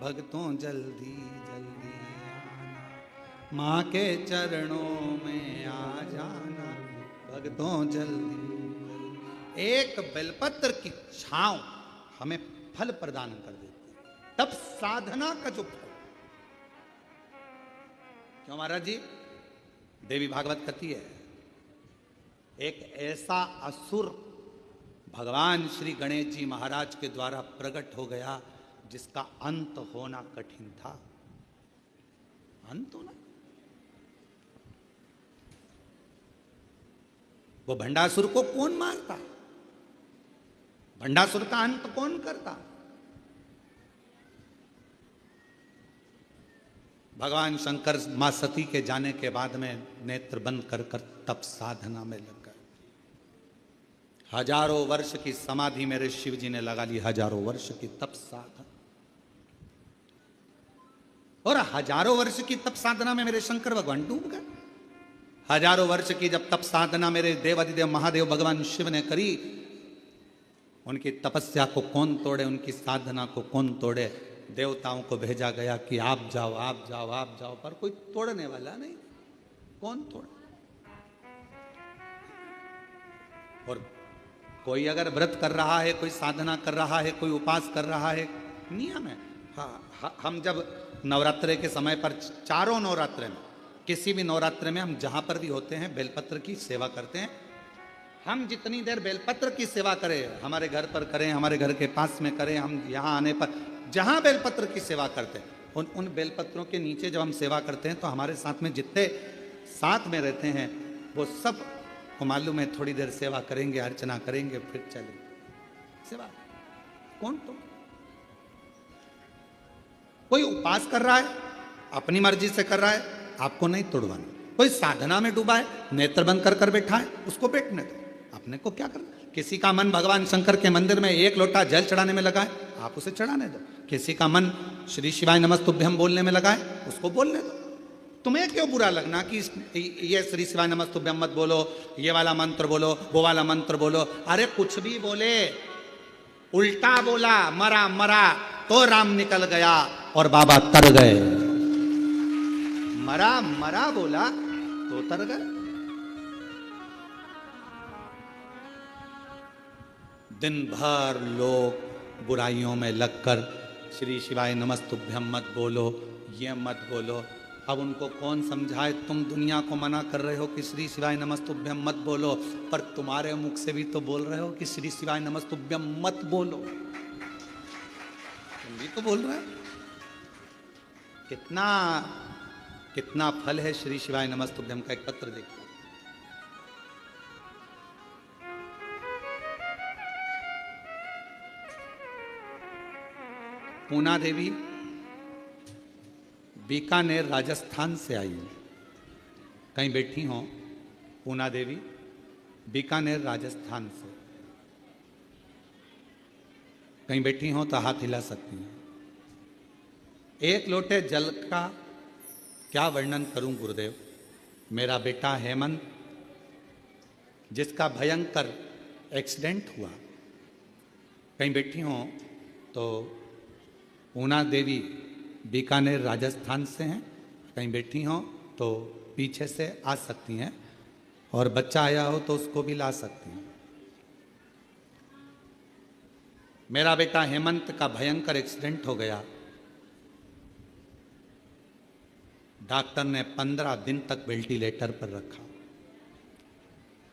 भक्तों जल्दी जल्दी आना, माँ के चरणों में आ जाना भक्तों जल्दी जल्दी। एक बेलपत्र की छांव हमें फल प्रदान कर देती है, तब साधना का जो फल। क्यों महाराज जी? देवी भागवत कहती है एक ऐसा असुर भगवान श्री गणेश जी महाराज के द्वारा प्रकट हो गया जिसका अंत होना कठिन था। अंत होना, वो भंडासुर को कौन मारता? भंडासुर का अंत कौन करता? भगवान शंकर मां सती के जाने के बाद में नेत्र बंद कर कर तप साधना में लग गए। हजारों वर्ष की समाधि मेरे शिव जी ने लगा ली, हजारों वर्ष की तप साधना। और हजारों वर्ष की तप साधना में मेरे शंकर भगवान डूब गए। हजारों वर्ष की जब तप साधना मेरे देवाधिदेव महादेव भगवान शिव ने करी, उनकी तपस्या को कौन तोड़े, उनकी साधना को कौन तोड़े? देवताओं को भेजा गया कि आप जाओ आप जाओ आप जाओ, पर कोई तोड़ने वाला नहीं। कौन तोड़े? और कोई अगर व्रत कर रहा है, कोई साधना कर रहा है, कोई उपास कर रहा है, नियम है। हाँ, हम जब नवरात्रे के समय पर, चारों नवरात्रे में, किसी भी नवरात्रे में हम जहां पर भी होते हैं बेलपत्र की सेवा करते हैं। हम जितनी देर बेलपत्र की सेवा करें, हमारे घर पर करें, हमारे घर के पास में करें, हम यहाँ आने पर जहां बेलपत्र की सेवा करते हैं, उन बेलपत्रों के नीचे जब हम सेवा करते हैं तो हमारे साथ में जितने साथ में रहते हैं वो सब को मालूम है थोड़ी देर सेवा करेंगे, अर्चना करेंगे, फिर चलेंगे। सेवा कौन? तो कोई उपास कर रहा है, अपनी मर्जी से कर रहा है, आपको नहीं तोड़वाना। कोई साधना में डूबा है, नेत्र बंद कर कर बैठा है, उसको बैठने दो। अपने को क्या करना? किसी का मन भगवान शंकर के मंदिर में एक लोटा जल चढ़ाने में लगा है, आप उसे चढ़ाने दो। किसी का मन श्री शिवाय नमस्तुभ्यम बोलने में लगा है, उसको बोलने दो। तुम्हें क्यों बुरा लगना कि ये श्री शिवाय नमस्तुभ्यम मत बोलो, ये वाला मंत्र बोलो, वो वाला मंत्र बोलो? अरे कुछ भी बोले, उल्टा बोला मरा मरा तो राम निकल गया और बाबा तर गए। मरा मरा बोला तो तर गए। दिन भर लोग बुराइयों में लगकर श्री शिवाय नमस्तुभ्यम मत बोलो, ये मत बोलो। अब उनको कौन समझाए? तुम दुनिया को मना कर रहे हो कि श्री शिवाय नमस्तुभ्यम मत बोलो, पर तुम्हारे मुख से भी तो बोल रहे हो कि श्री शिवाय नमस्तुभ्यम मत बोलो। तुम भी तो बोल रहे हो। कितना कितना फल है श्री शिवाय नमस्तुभ्यम का। एक पत्र देखो, पूना देवी बीकानेर राजस्थान से आई, कहीं बैठी हो? पूना देवी बीकानेर राजस्थान से कहीं बैठी हो तो हाथ हिला सकती हैं। एक लोटे जल का क्या वर्णन करूं गुरुदेव। मेरा बेटा हेमंत, जिसका भयंकर एक्सीडेंट हुआ, कहीं बैठी हो तो पूना देवी बीकानेर राजस्थान से हैं, कहीं बैठी हो तो पीछे से आ सकती हैं, और बच्चा आया हो तो उसको भी ला सकती हैं। मेरा बेटा हेमंत का भयंकर एक्सीडेंट हो गया। डॉक्टर ने 15 दिन तक वेंटिलेटर पर रखा।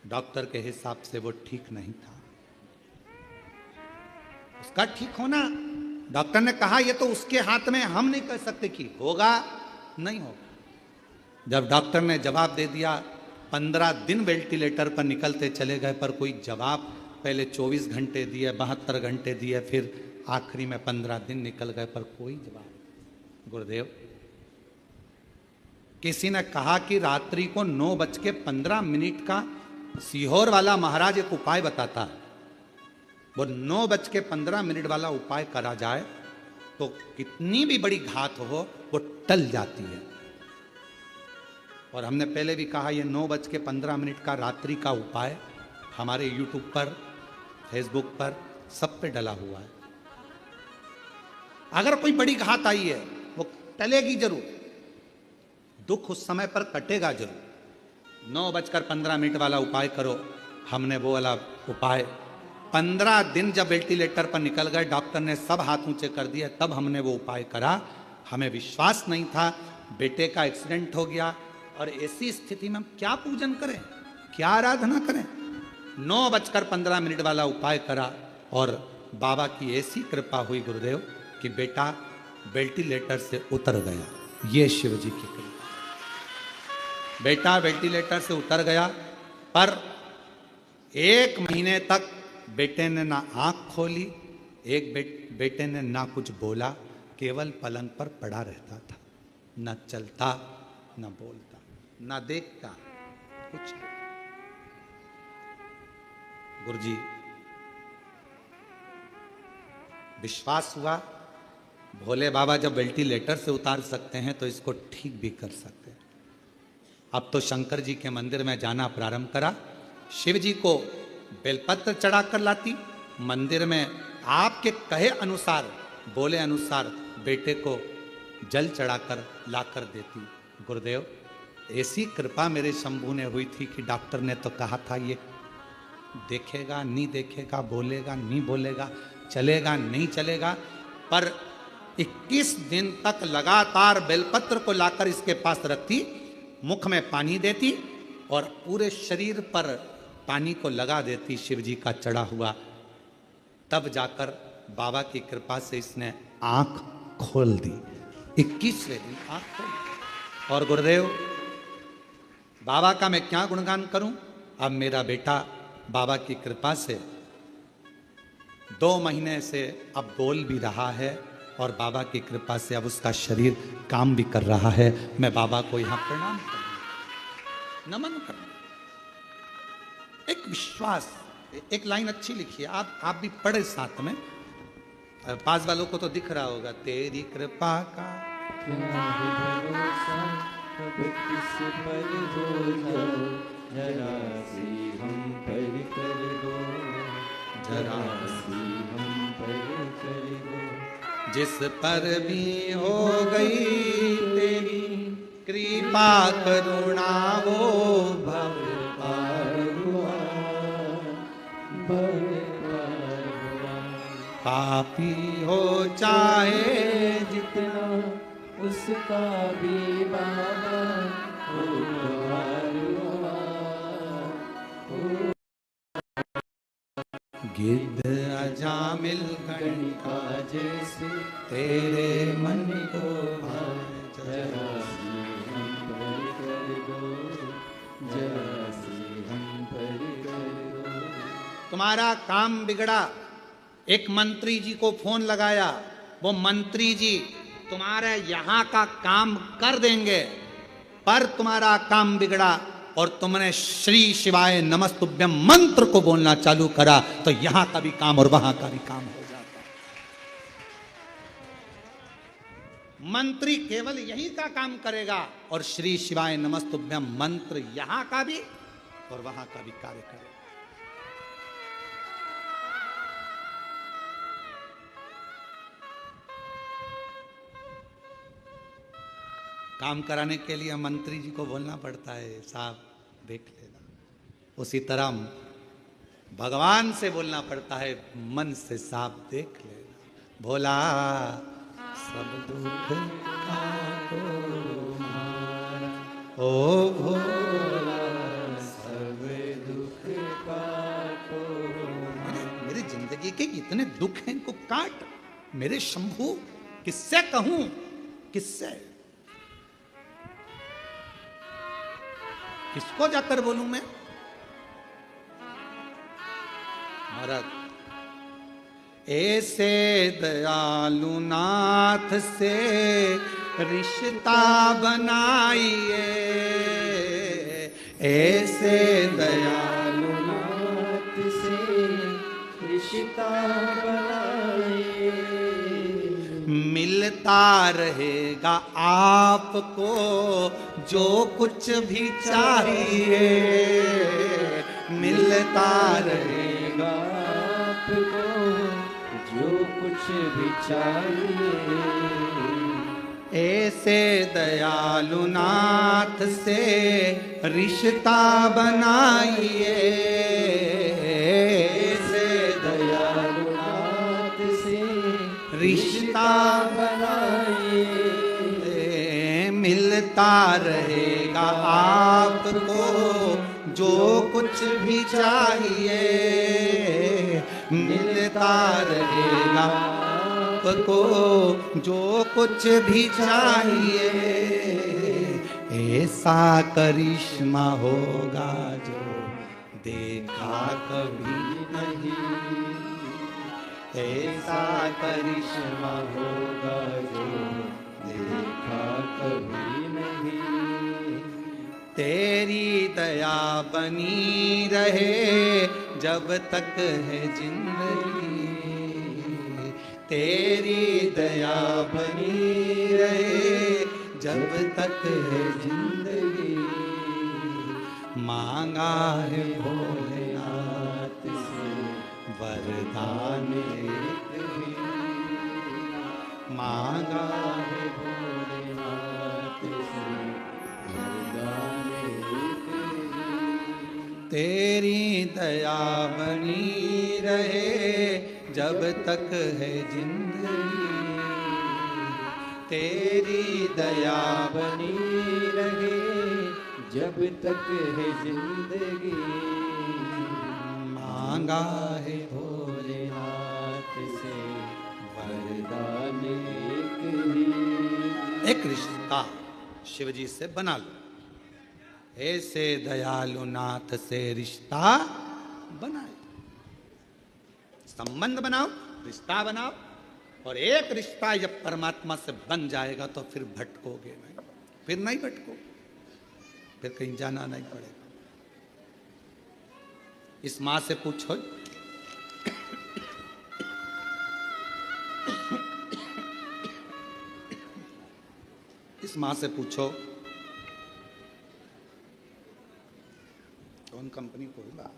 डॉक्टर के हिसाब से वो ठीक नहीं था। उसका ठीक होना, डॉक्टर ने कहा ये तो उसके हाथ में, हम नहीं कह सकते कि होगा नहीं होगा। जब डॉक्टर ने जवाब दे दिया, 15 दिन वेंटिलेटर पर निकलते चले गए, पर कोई जवाब, पहले 24 घंटे दिए, 72 घंटे दिए, फिर आखिरी में 15 दिन निकल गए, पर कोई जवाब। गुरुदेव, किसी ने कहा कि रात्रि को 9:15 का सीहोर वाला महाराज एक उपाय बताता है, वो 9:15 वाला उपाय करा जाए तो कितनी भी बड़ी घात हो वो टल जाती है। और हमने पहले भी कहा, ये 9:15 का रात्रि का उपाय हमारे YouTube पर, फेसबुक पर, सब पे डला हुआ है। अगर कोई बड़ी घात आई है वो टलेगी जरूर, दुख उस समय पर कटेगा जरूर। 9:15 वाला उपाय करो। हमने वो वाला उपाय 15 दिन जब वेंटिलेटर पर निकल गए, डॉक्टर ने सब हाथ ऊंचे कर दिए, तब हमने वो उपाय करा। हमें विश्वास नहीं था, बेटे का एक्सीडेंट हो गया, और ऐसी स्थिति में हम क्या पूजन करें, क्या आराधना करें। 9:15 वाला उपाय करा और बाबा की ऐसी कृपा हुई गुरुदेव कि बेटा वेंटिलेटर से उतर गया। ये शिव जी की कृपा। बेटा वेंटिलेटर से उतर गया, पर 1 महीने तक बेटे ने ना आंख खोली, बेटे ने ना कुछ बोला, केवल पलंग पर पड़ा रहता था, न चलता न बोलता न देखता, कुछ नहीं। गुरुजी विश्वास हुआ, भोले बाबा जब वेंटिलेटर से उतार सकते हैं तो इसको ठीक भी कर सकते हैं। अब तो शंकर जी के मंदिर में जाना प्रारंभ करा। शिव जी को बेलपत्र चढ़ाकर लाती, मंदिर में आपके कहे अनुसार, बोले अनुसार बेटे को जल चढ़ाकर लाकर देती। गुरुदेव ऐसी कृपा मेरे शंभू ने हुई थी कि डॉक्टर ने तो कहा था ये देखेगा नहीं देखेगा, बोलेगा नहीं बोलेगा, चलेगा नहीं चलेगा, पर 21 दिन तक लगातार बेलपत्र को लाकर इसके पास रखती, मुख में पानी देती और पूरे शरीर पर पानी को लगा देती शिव जी का चढ़ा हुआ। तब जाकर बाबा की कृपा से इसने आंख खोल दी, 21वें दिन आंख खोल दी। और गुरुदेव बाबा का मैं क्या गुणगान करूं। अब मेरा बेटा बाबा की कृपा से 2 महीने से अब बोल भी रहा है और बाबा की कृपा से अब उसका शरीर काम भी कर रहा है। मैं बाबा को यहां प्रणाम करूं, नमन करूं। एक विश्वास, एक लाइन अच्छी लिखी है, आप भी पढ़े साथ में, पास वालों को तो दिख रहा होगा। तेरी कृपा का भरोसा अब किस पर हो जाए, जरा सी हम पर कर दो, जरा सी हम पर कर दो। जिस पर भी हो गई तेरी कृपा करुणा वो भव पार हुआ, भव पार हुआ। पापी हो चाहे जितना उसका भी बाबा हो पार हुआ, हो गिद्ध अजामिल गणिका जैसे तेरे मन को भाए, जरा सी हम पर कर दो, जरा सी हम पर कर दो। तुम्हारा काम बिगड़ा, एक मंत्री जी को फोन लगाया, वो मंत्री जी तुम्हारे यहां का काम कर देंगे, पर तुम्हारा काम बिगड़ा और तुमने श्री शिवाय नमस्तुभ्यम मंत्र को बोलना चालू करा तो यहां का भी काम और वहां का भी काम हो जाता। मंत्री केवल यही का काम करेगा और श्री शिवाय नमस्तुभ्यम मंत्र यहां का भी और वहां का भी कार्य करेगा। काम कराने के लिए मंत्री जी को बोलना पड़ता है, साहब देख लेना। उसी तरह भगवान से बोलना पड़ता है, मन से साहब देख लेना। भोला सब दुख काटो हमारा, ओ भोला सब दुख काटो। मेरी जिंदगी के इतने दुख हैं, इनको काट मेरे शंभू। किससे कहूं, किससे, किसको जाकर बोलूं मैं। महाराज ऐसे दयालु नाथ से रिश्ता बनाइए, ऐसे दयालु नाथ से रिश्ता बनाए, मिलता रहेगा आपको जो कुछ भी चाहिए, मिलता रहेगा आपको जो कुछ भी चाहिए। ऐसे दयालु नाथ से रिश्ता बनाइए, ऐसे दयालु नाथ से रिश्ता बनाइए। मिलता रहेगा आपको जो कुछ भी चाहिए, मिलता रहेगा आपको जो कुछ भी चाहिए। ऐसा करिश्मा होगा जो देखा कभी नहीं, ऐसा करिश्मा होगा जो देखा कभी नहीं। तेरी दया बनी रहे जब तक है जिंदगी, तेरी दया बनी रहे जब तक है जिंदगी। मांगा है भोलेनाथ से वरदान एक भी, मांगा है भोलेनाथ से वरदान एक भी। तेरी दया बनी रहे जब तक है जिंदगी, तेरी दया बनी रहे जब तक है जिंदगी। मांगा है भोलेनाथ से वरदान एक ही। एक रिश्ता शिव जी से बना लो, ऐसे दयालु नाथ से रिश्ता बनाए। संबंध बनाओ, रिश्ता बनाओ, और एक रिश्ता जब परमात्मा से बन जाएगा तो फिर भटकोगे नहीं, फिर नहीं भटको, फिर कहीं जाना नहीं पड़ेगा। इस मां से पूछो, इस मां से पूछो कौन कंपनी खोला।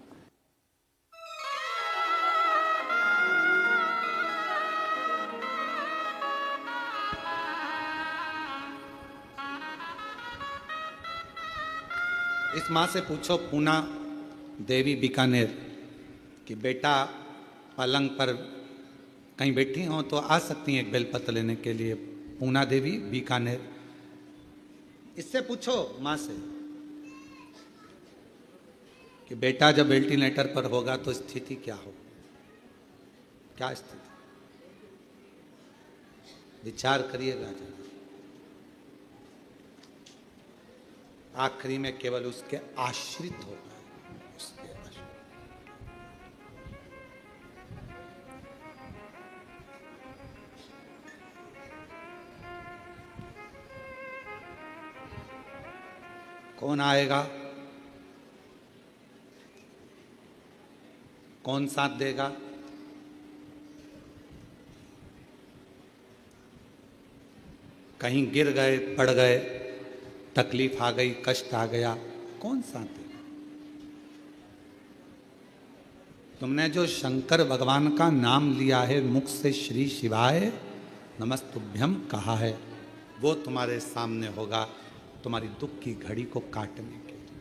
इस माँ से पूछो पूना देवी बीकानेर कि बेटा पलंग पर कहीं बैठी हो तो आ सकती हैं एक बेलपत्र लेने के लिए, पूना देवी बीकानेर। इससे पूछो माँ से कि बेटा जब वेंटिलेटर पर होगा तो स्थिति क्या हो, क्या स्थिति, विचार करिएगा जरा। आखिरी में केवल उसके आश्रित होगा, उसके आश्रित। कौन आएगा, कौन साथ देगा, कहीं गिर गए, पड़ गए, तकलीफ आ गई, कष्ट आ गया, कौन साथ देगा? तुमने जो शंकर भगवान का नाम लिया है, मुख से श्री शिवाय नमस्तुभ्यम कहा है, वो तुम्हारे सामने होगा तुम्हारी दुख की घड़ी को काटने के लिए,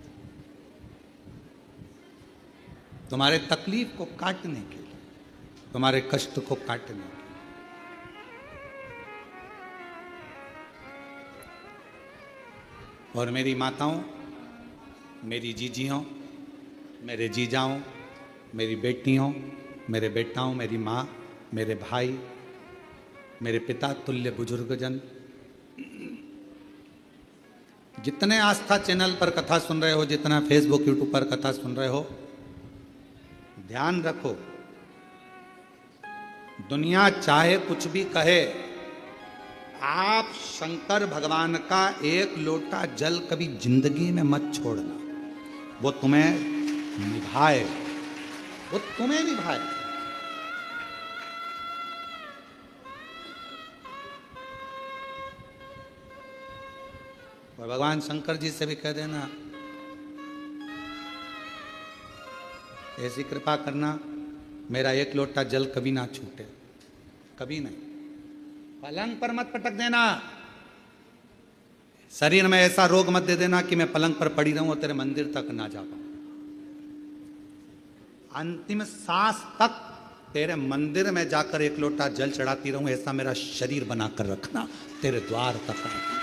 तुम्हारे तकलीफ को काटने के लिए, तुम्हारे कष्ट को काटने के लिए। और मेरी माताओं, मेरी जीजियों, मेरे जीजाओं, मेरी बेटियों, मेरे बेटाओं, मेरी माँ, मेरे भाई, मेरे पिता तुल्य बुजुर्गजन, जितने आस्था चैनल पर कथा सुन रहे हो, जितना फेसबुक यूट्यूब पर कथा सुन रहे हो, ध्यान रखो, दुनिया चाहे कुछ भी कहे, आप शंकर भगवान का एक लोटा जल कभी जिंदगी में मत छोड़ना। वो तुम्हें निभाए, वो तुम्हें निभाए। और भगवान शंकर जी से भी कह देना ऐसी कृपा करना मेरा एक लोटा जल कभी ना छूटे, कभी नहीं। पलंग पर मत पटक देना, शरीर में ऐसा रोग मत दे देना कि मैं पलंग पर पड़ी रहूं और तेरे मंदिर तक ना जा पाऊं। अंतिम सांस तक तेरे मंदिर में जाकर एक लोटा जल चढ़ाती रहूं, ऐसा मेरा शरीर बनाकर रखना, तेरे द्वार तक आती।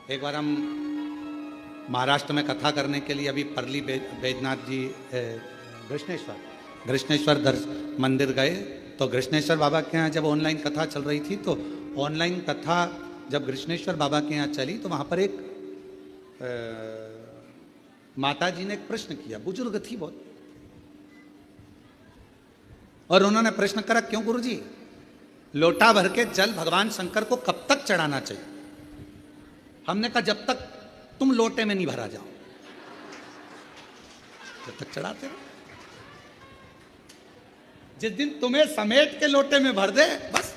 एक बार हम महाराष्ट्र में कथा करने के लिए अभी परली बैजनाथ जी कृष्णेश्वर मंदिर गए, तो कृष्णेश्वर बाबा के यहाँ जब ऑनलाइन कथा चल रही थी, तो ऑनलाइन कथा जब कृष्णेश्वर बाबा के यहाँ चली तो वहाँ पर एक माता जी ने एक प्रश्न किया, बुजुर्ग थी बहुत, और उन्होंने प्रश्न करा, क्यों गुरुजी लोटा भर के जल भगवान शंकर को कब तक चढ़ाना चाहिए? हमने कहा जब तक तुम लोटे में नहीं भरा जाओ, जब तक चढ़ाते रहो। जिस दिन तुम्हें समेट के लोटे में भर दे बस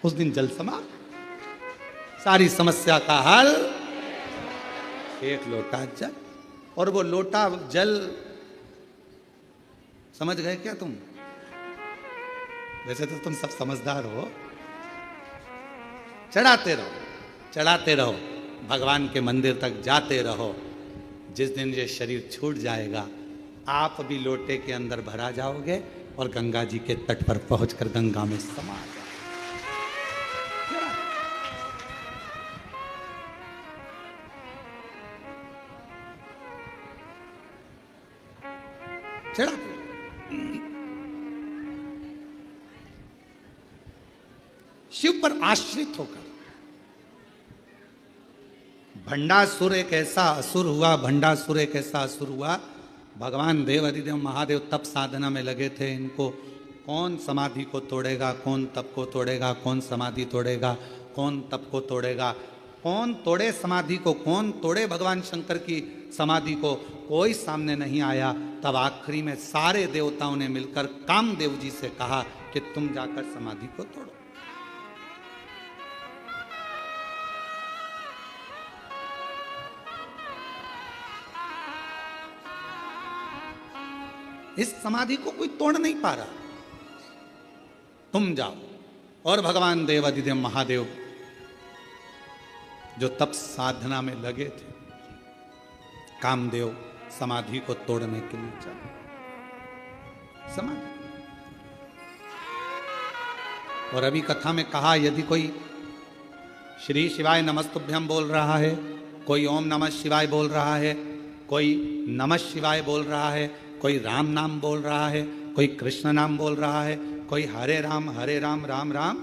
उस दिन जल समाप्त, सारी समस्या का हल एक लोटा जल। और वो लोटा जल समझ गए क्या तुम? वैसे तो तुम सब समझदार हो। चढ़ाते रहो, चढ़ाते रहो, भगवान के मंदिर तक जाते रहो। जिस दिन ये शरीर छूट जाएगा आप भी लोटे के अंदर भरा जाओगे और गंगा जी के तट पर पहुंचकर गंगा में समा जाओगे। चढ़ा शिव पर आश्रित होकर। भंडासुर एक ऐसा असुर हुआ, भंडासुर एक ऐसा असुर हुआ। भगवान देव अधिदेव महादेव तप साधना में लगे थे। इनको कौन समाधि को तोड़ेगा, कौन तप को तोड़ेगा, कौन समाधि तोड़ेगा, कौन तप को तोड़ेगा, कौन तोड़े समाधि को, कौन तोड़े भगवान शंकर की समाधि को, कोई सामने नहीं आया। तब आखिरी में सारे देवताओं ने मिलकर कामदेव जी से कहा कि तुम जाकर समाधि को तोड़ो। इस समाधि को कोई तोड़ नहीं पा रहा, तुम जाओ। और भगवान देव अधिदेव महादेव जो तप साधना में लगे थे, कामदेव समाधि को तोड़ने के लिए चले। समाधि। और अभी कथा में कहा, यदि कोई श्री शिवाय नमस्तुभ्यम बोल रहा है, कोई ओम नमः शिवाय बोल रहा है, कोई नमः शिवाय बोल रहा है, कोई राम नाम बोल रहा है, कोई कृष्ण नाम बोल रहा है, कोई हरे राम राम राम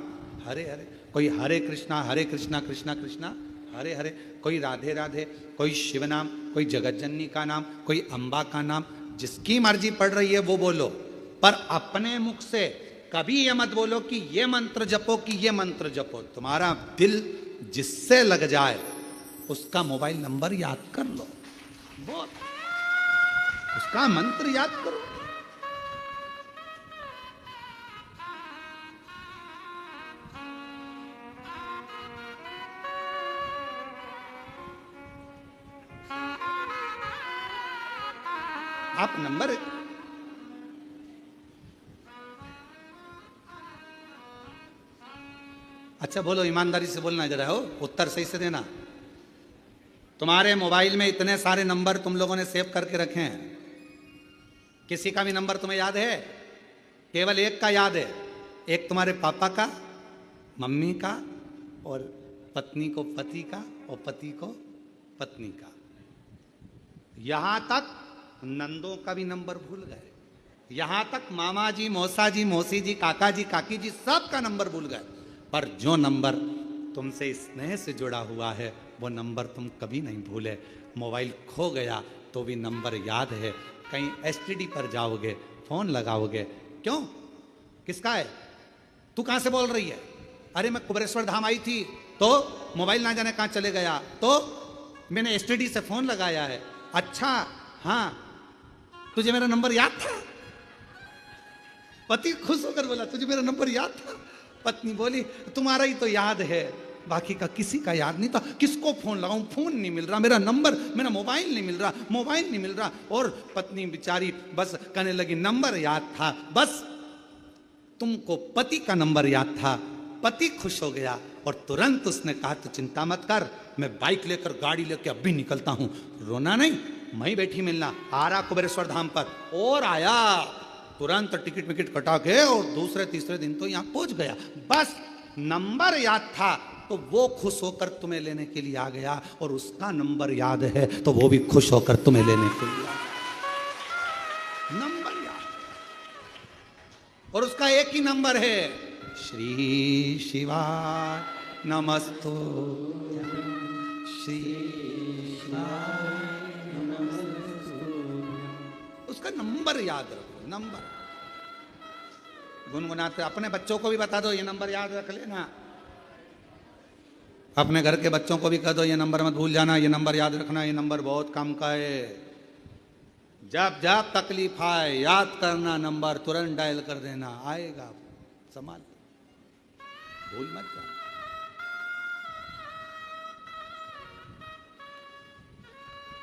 हरे हरे, कोई हरे कृष्णा कृष्णा कृष्णा हरे हरे, कोई राधे राधे, कोई शिव नाम, कोई जगतजननी का नाम, कोई अम्बा का नाम, जिसकी मर्जी पड़ रही है वो बोलो। पर अपने मुख से कभी ये मत बोलो कि ये मंत्र जपो, कि ये मंत्र जपो। तुम्हारा दिल जिससे लग जाए उसका मोबाइल नंबर याद कर लो, बोल, उसका मंत्र याद करो। आप नंबर अच्छा बोलो, ईमानदारी से बोलना, जरा हो उत्तर सही से देना। तुम्हारे मोबाइल में इतने सारे नंबर तुम लोगों ने सेव करके रखे हैं, किसी का भी नंबर तुम्हें याद है? केवल एक का याद है, एक तुम्हारे पापा का, मम्मी का, और पत्नी को पति का, और पति को पत्नी का। यहां तक नंदों का भी नंबर भूल गए, यहां तक मामा जी, मौसा जी, मौसी जी, काका जी, काकी जी, सब का नंबर भूल गए। पर जो नंबर तुमसे स्नेह से जुड़ा हुआ है वो नंबर तुम कभी नहीं भूले। मोबाइल खो गया तो भी नंबर याद है। कहीं एसटीडी पर जाओगे, फोन लगाओगे, क्यों, किसका है, तू कहां से बोल रही है? अरे मैं कुबेरेश्वर धाम आई थी तो मोबाइल ना जाने कहां चले गया, तो मैंने एसटीडी से फोन लगाया है। अच्छा हाँ, तुझे मेरा नंबर याद था? पति खुश होकर बोला तुझे मेरा नंबर याद था? पत्नी बोली तुम्हारा ही तो याद है, बाकी का किसी का याद नहीं था। किसको फोन लगाऊं, फोन नहीं मिल रहा, मेरा नंबर, मेरा मोबाइल नहीं मिल रहा, मोबाइल नहीं मिल रहा। और पत्नी बेचारी बस कहने लगी नंबर याद था, बस तुमको पति का नंबर याद था। पति खुश हो गया और तुरंत उसने कहा तो चिंता मत कर, मैं बाइक लेकर गाड़ी लेकर अभी निकलता हूं। रोना नहीं, मैं ही बैठी मिलना। आ रहा कुबेरेश्वर धाम पर और आया, तुरंत टिकट विकेट कटा के और दूसरे तीसरे दिन तो यहां पहुंच गया। बस नंबर याद था तो वो खुश होकर तुम्हें लेने के लिए आ गया, और उसका नंबर याद है तो वो भी खुश होकर तुम्हें लेने के लिए आ गया। नंबर याद, और उसका एक ही नंबर है, श्री शिवाय नमस्तो, श्री शिवाय नमस्तो। उसका नंबर याद रखो, नंबर गुनगुनाते। अपने बच्चों को भी बता दो ये नंबर याद रख लेना, अपने घर के बच्चों को भी कह दो ये नंबर मत भूल जाना, ये नंबर याद रखना, ये नंबर बहुत काम का है। जब जब तकलीफ आए याद करना नंबर, तुरंत डायल कर देना, आएगा, संभाल, भूल मत जाना।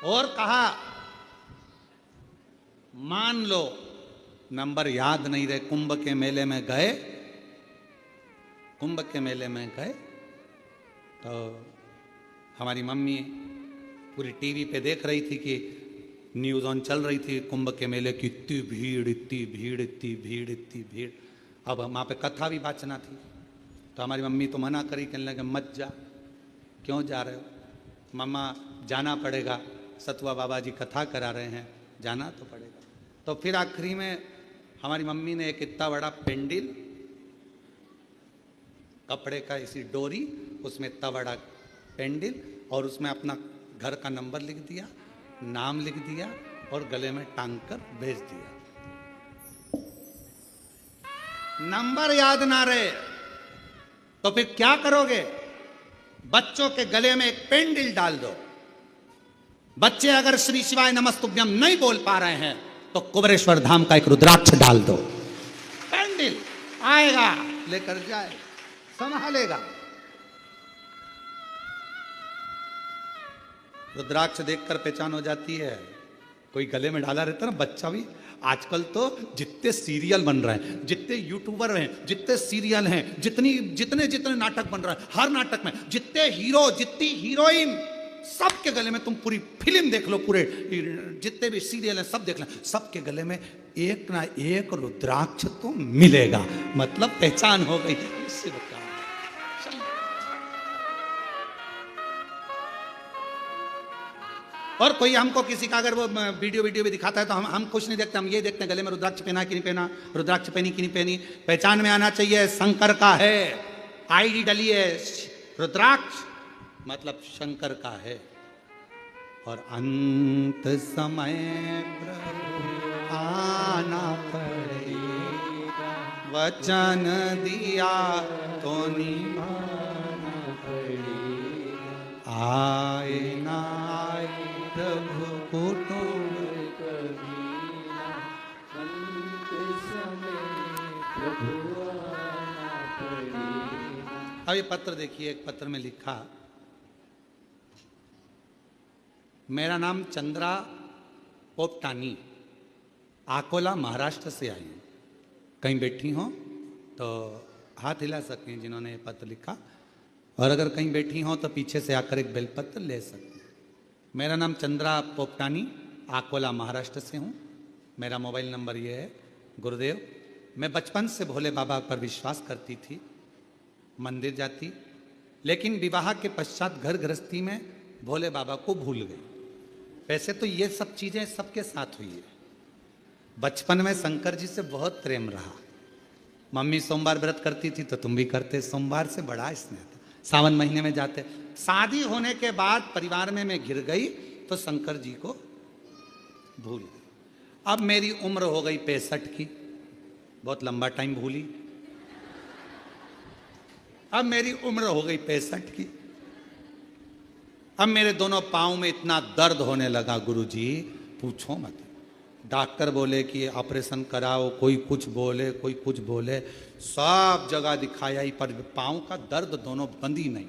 और कहा मान लो नंबर याद नहीं रहे, कुंभ के मेले में गए, कुंभ के मेले में गए तो हमारी मम्मी पूरी टीवी पे देख रही थी कि न्यूज़ ऑन चल रही थी कुंभ के मेले की, इतनी भीड़, इतनी भीड़, इतनी भीड़, इतनी भीड़। अब वहाँ पे कथा भी वाचना थी तो हमारी मम्मी तो मना करी, कहने लगे मत जा। क्यों जा रहे हो? मम्मा जाना पड़ेगा, सतुआ बाबा जी कथा करा रहे हैं, जाना तो पड़ेगा। तो फिर आखिरी में हमारी मम्मी ने एक इतना बड़ा पेंडिल, कपड़े का इसी डोरी, उसमें इतना बड़ा पेंडिल, और उसमें अपना घर का नंबर लिख दिया, नाम लिख दिया और गले में टांग कर भेज दिया। नंबर याद ना रहे तो फिर क्या करोगे? बच्चों के गले में एक पेंडिल डाल दो। बच्चे अगर श्री शिवाय नमस्तुभ्यम नहीं बोल पा रहे हैं तो कुबेरेश्वर धाम का एक रुद्राक्ष डाल दो, पेंडिल आएगा, लेकर जाए, संभालेगा। रुद्राक्ष देखकर पहचान हो जाती है। कोई गले में डाला रहता है ना बच्चा भी। आजकल तो जितने सीरियल बन रहे हैं, जितने यूट्यूबर हैं, जितने सीरियल हैं, जितने जितने नाटक बन रहे हैं, हर नाटक में जितने हीरो, जितनी हीरोइन, सबके गले में, तुम पूरी फिल्म देख लो, पूरे जितने भी सीरियल हैं सब देख लें, सबके गले में एक ना एक रुद्राक्ष तो मिलेगा। मतलब पहचान हो गई। इससे बता और कोई हमको किसी का अगर वो वीडियो भी दिखाता है तो हम कुछ नहीं देखते, हम ये देखते हैं गले में रुद्राक्ष पहना कि नहीं पहना, रुद्राक्ष पहनी कि नहीं पहनी। पहचान में आना चाहिए शंकर का है, आईडी डली है रुद्राक्ष, मतलब शंकर का है। और अंत समय प्रभु आना पड़ेगा, वचन दिया तो निभाना पड़ेगा। आए ना आए प्रभु कुटुंब कभी ना, अंत समय प्रभु आना पड़ेगा। अब ये पत्र देखिए, एक पत्र में लिखा, मेरा नाम चंद्रा पोपटानी, आकोला महाराष्ट्र से आई हूँ। कहीं बैठी हो तो हाथ हिला सकते हैं जिन्होंने ये पत्र लिखा, और अगर कहीं बैठी हो तो पीछे से आकर एक बेलपत्र ले सकते हैं। मेरा नाम चंद्रा पोपटानी, आकोला महाराष्ट्र से हूँ। मेरा मोबाइल नंबर ये है। गुरुदेव, मैं बचपन से भोले बाबा पर विश्वास करती थी, मंदिर जाती, लेकिन विवाह के पश्चात घर गृहस्थी में भोले बाबा को भूल गई। वैसे तो ये सब चीज़ें सबके साथ हुई है। बचपन में शंकर जी से बहुत प्रेम रहा। मम्मी सोमवार व्रत करती थी तो तुम भी करते, सोमवार से बड़ा स्नेह था। सावन महीने में जाते। शादी होने के बाद परिवार में मैं घिर गई तो शंकर जी को भूल गई। अब मेरी उम्र हो गई 65 की, बहुत लंबा टाइम भूली। अब मेरी उम्र हो गई 65 की। अब मेरे दोनों पाँव में इतना दर्द होने लगा गुरुजी, पूछो मत। डॉक्टर बोले कि ऑपरेशन कराओ, कोई कुछ बोले, कोई कुछ बोले, सब जगह दिखाया ही, पर पाँव का दर्द दोनों बंद ही नहीं।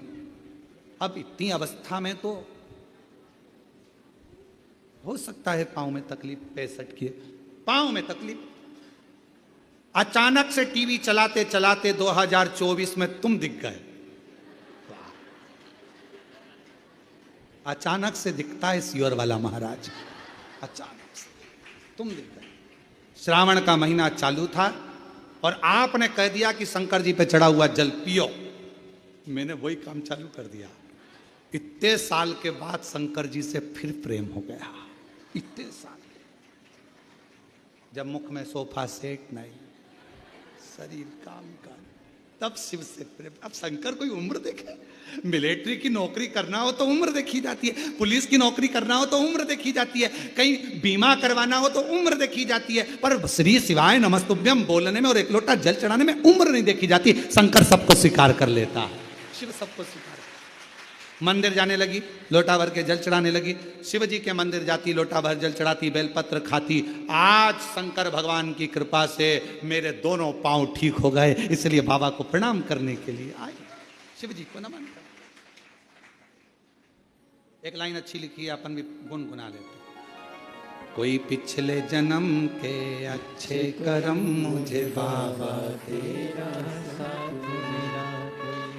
अब इतनी अवस्था में तो हो सकता है पाँव में तकलीफ, 65 की पाँव में तकलीफ। अचानक से टीवी चलाते चलाते 2024 में तुम दिख गए। अचानक से दिखता है सियोर वाला महाराज, अचानक से तुम दिख गए। श्रावण का महीना चालू था और आपने कह दिया कि शंकर जी पे चढ़ा हुआ जल पियो। मैंने वही काम चालू कर दिया। इतने साल के बाद शंकर जी से फिर प्रेम हो गया। इतने साल जब मुख में सोफा सेट नहीं, शरीर काम का, तब शिव से प्रेम। अब शंकर कोई उम्र देखे? मिलिट्री की नौकरी करना हो तो उम्र देखी जाती है, पुलिस की नौकरी करना हो तो उम्र देखी जाती है, कहीं बीमा करवाना हो तो उम्र देखी जाती है, पर श्री शिवाय नमस्तुभ्यम बोलने में और एक लोटा जल चढ़ाने में उम्र नहीं देखी जाती। शंकर सबको स्वीकार कर लेता है, शिव सबको स्वीकार। मंदिर जाने लगी, लोटा भर के जल चढ़ाने लगी। शिव जी के मंदिर जाती, लोटा भर जल चढ़ाती, बेलपत्र खाती। आज शंकर भगवान की कृपा से मेरे दोनों पांव ठीक हो गए, इसलिए बाबा को प्रणाम करने के लिए आई, शिव जी को नमन कर। एक लाइन अच्छी लिखी है, अपन भी गुनगुना लेते। कोई पिछले जन्म के अच्छे कर्म मुझे बाबा तेरा साथ मिला,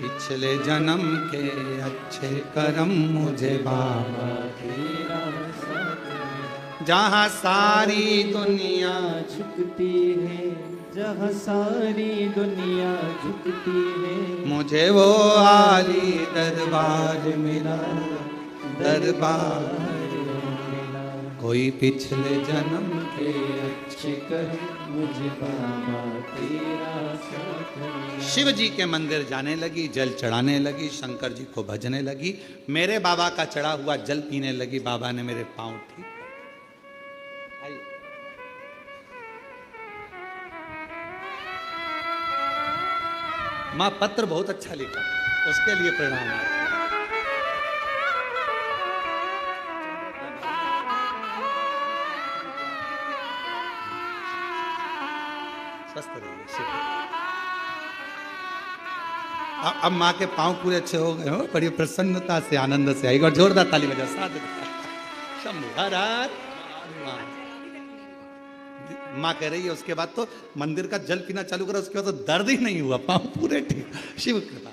पिछले जन्म के अच्छे कर्म मुझे बाबा तेरा साथ मिला। जहाँ सारी दुनिया झुकती है, जहाँ सारी दुनिया झुकती है, मुझे वो आली दरबार मिला, दरबार। कोई पिछले जन्म के अच्छे कर्म मुझे बाबा तेरा साथ मिला। शिव जी के मंदिर जाने लगी, जल चढ़ाने लगी, शंकर जी को भजने लगी, मेरे बाबा का चढ़ा हुआ जल पीने लगी। बाबा ने मेरे पांव ठीक कर। आइए माँ पत्र बहुत अच्छा लिखा, उसके लिए प्रणाम। स्वस्थ रहिए शिव। अब माँ के पांव पूरे अच्छे हो गए हो, बड़ी प्रसन्नता से आनंद से आएगा। और जोरदार ताली बजा साथ। शंभु हर हर। माँ कह रही है उसके बाद तो मंदिर का जल पीना चालू करा, उसके बाद तो दर्द ही नहीं हुआ, पांव पूरे ठीक। शिव कृपा।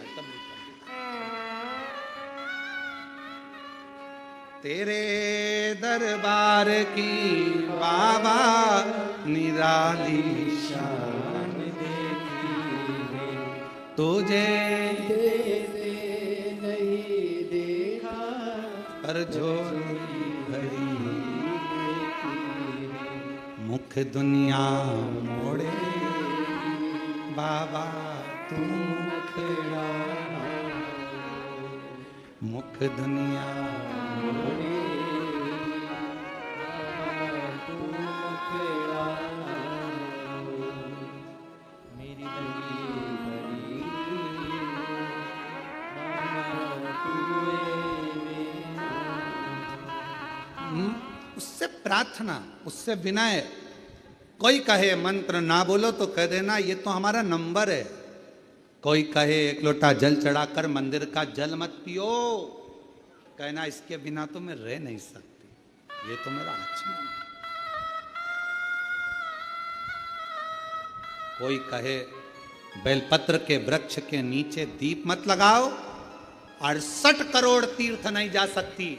तेरे दरबार की बाबा निराली शान देखी है, तुझे नहीं देखा पर झोली भरी, मुख दुनिया मोड़े बाबा तू मुखड़ा, मुख दुनिया उससे प्रार्थना, उससे विनय। कोई कहे मंत्र ना बोलो तो कह देना ये तो हमारा नंबर है। कोई कहे एक लोटा जल चढ़ाकर मंदिर का जल मत पियो, कहना इसके बिना तो मैं रह नहीं सकती, ये तो मेरा आचमन है। कोई कहे बेलपत्र के वृक्ष के नीचे दीप मत लगाओ, 68 करोड़ तीर्थ नहीं जा सकती।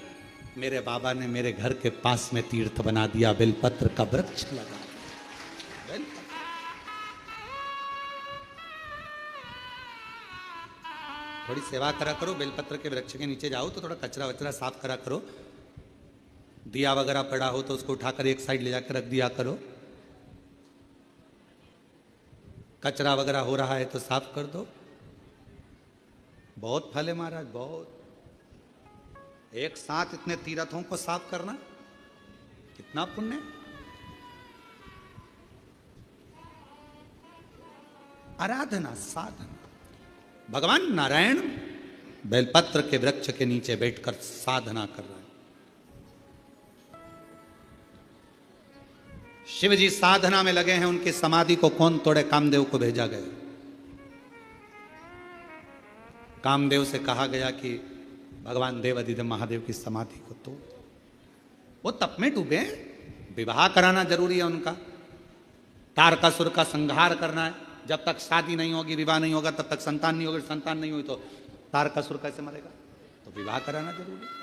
मेरे बाबा ने मेरे घर के पास में तीर्थ बना दिया, बेलपत्र का वृक्ष लगा। थोड़ी सेवा करा करो, बेलपत्र के वृक्ष के नीचे जाओ तो थोड़ा कचरा वचरा साफ करा करो। दिया वगैरह पड़ा हो तो उसको उठाकर एक साइड ले जाकर रख दिया करो। कचरा वगैरह हो रहा है तो साफ कर दो। बहुत फल है महाराज, बहुत। एक साथ इतने तीर्थों को साफ करना कितना पुण्य। आराधना, साधना। भगवान नारायण बेलपत्र के वृक्ष के नीचे बैठकर साधना कर रहे हैं। शिव जी साधना में लगे हैं, उनकी समाधि को कौन तोड़े? कामदेव को भेजा गया। कामदेव से कहा गया कि भगवान देव अधिदेव महादेव की समाधि को तोड़। वो तप में डूबे, विवाह कराना जरूरी है उनका, तारकासुर का संहार करना है। जब तक शादी नहीं होगी, विवाह नहीं होगा, तब तक संतान नहीं होगी। संतान नहीं हुई तो तारकासुर कैसे मरेगा? तो विवाह कराना जरूरी है।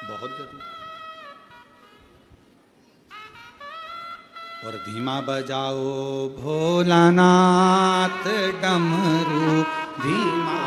बहुत जरूरी। और धीमा बजाओ भोलानाथ डमरू, धीमा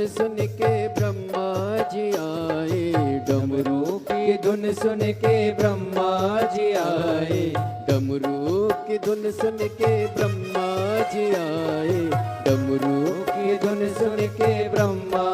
सुन के ब्रह्मा जी आए, डमरू की धुन सुन के ब्रह्मा जी आए, डमरू की धुन सुन के ब्रह्मा जी आए, डमरू की धुन सुन के ब्रह्मा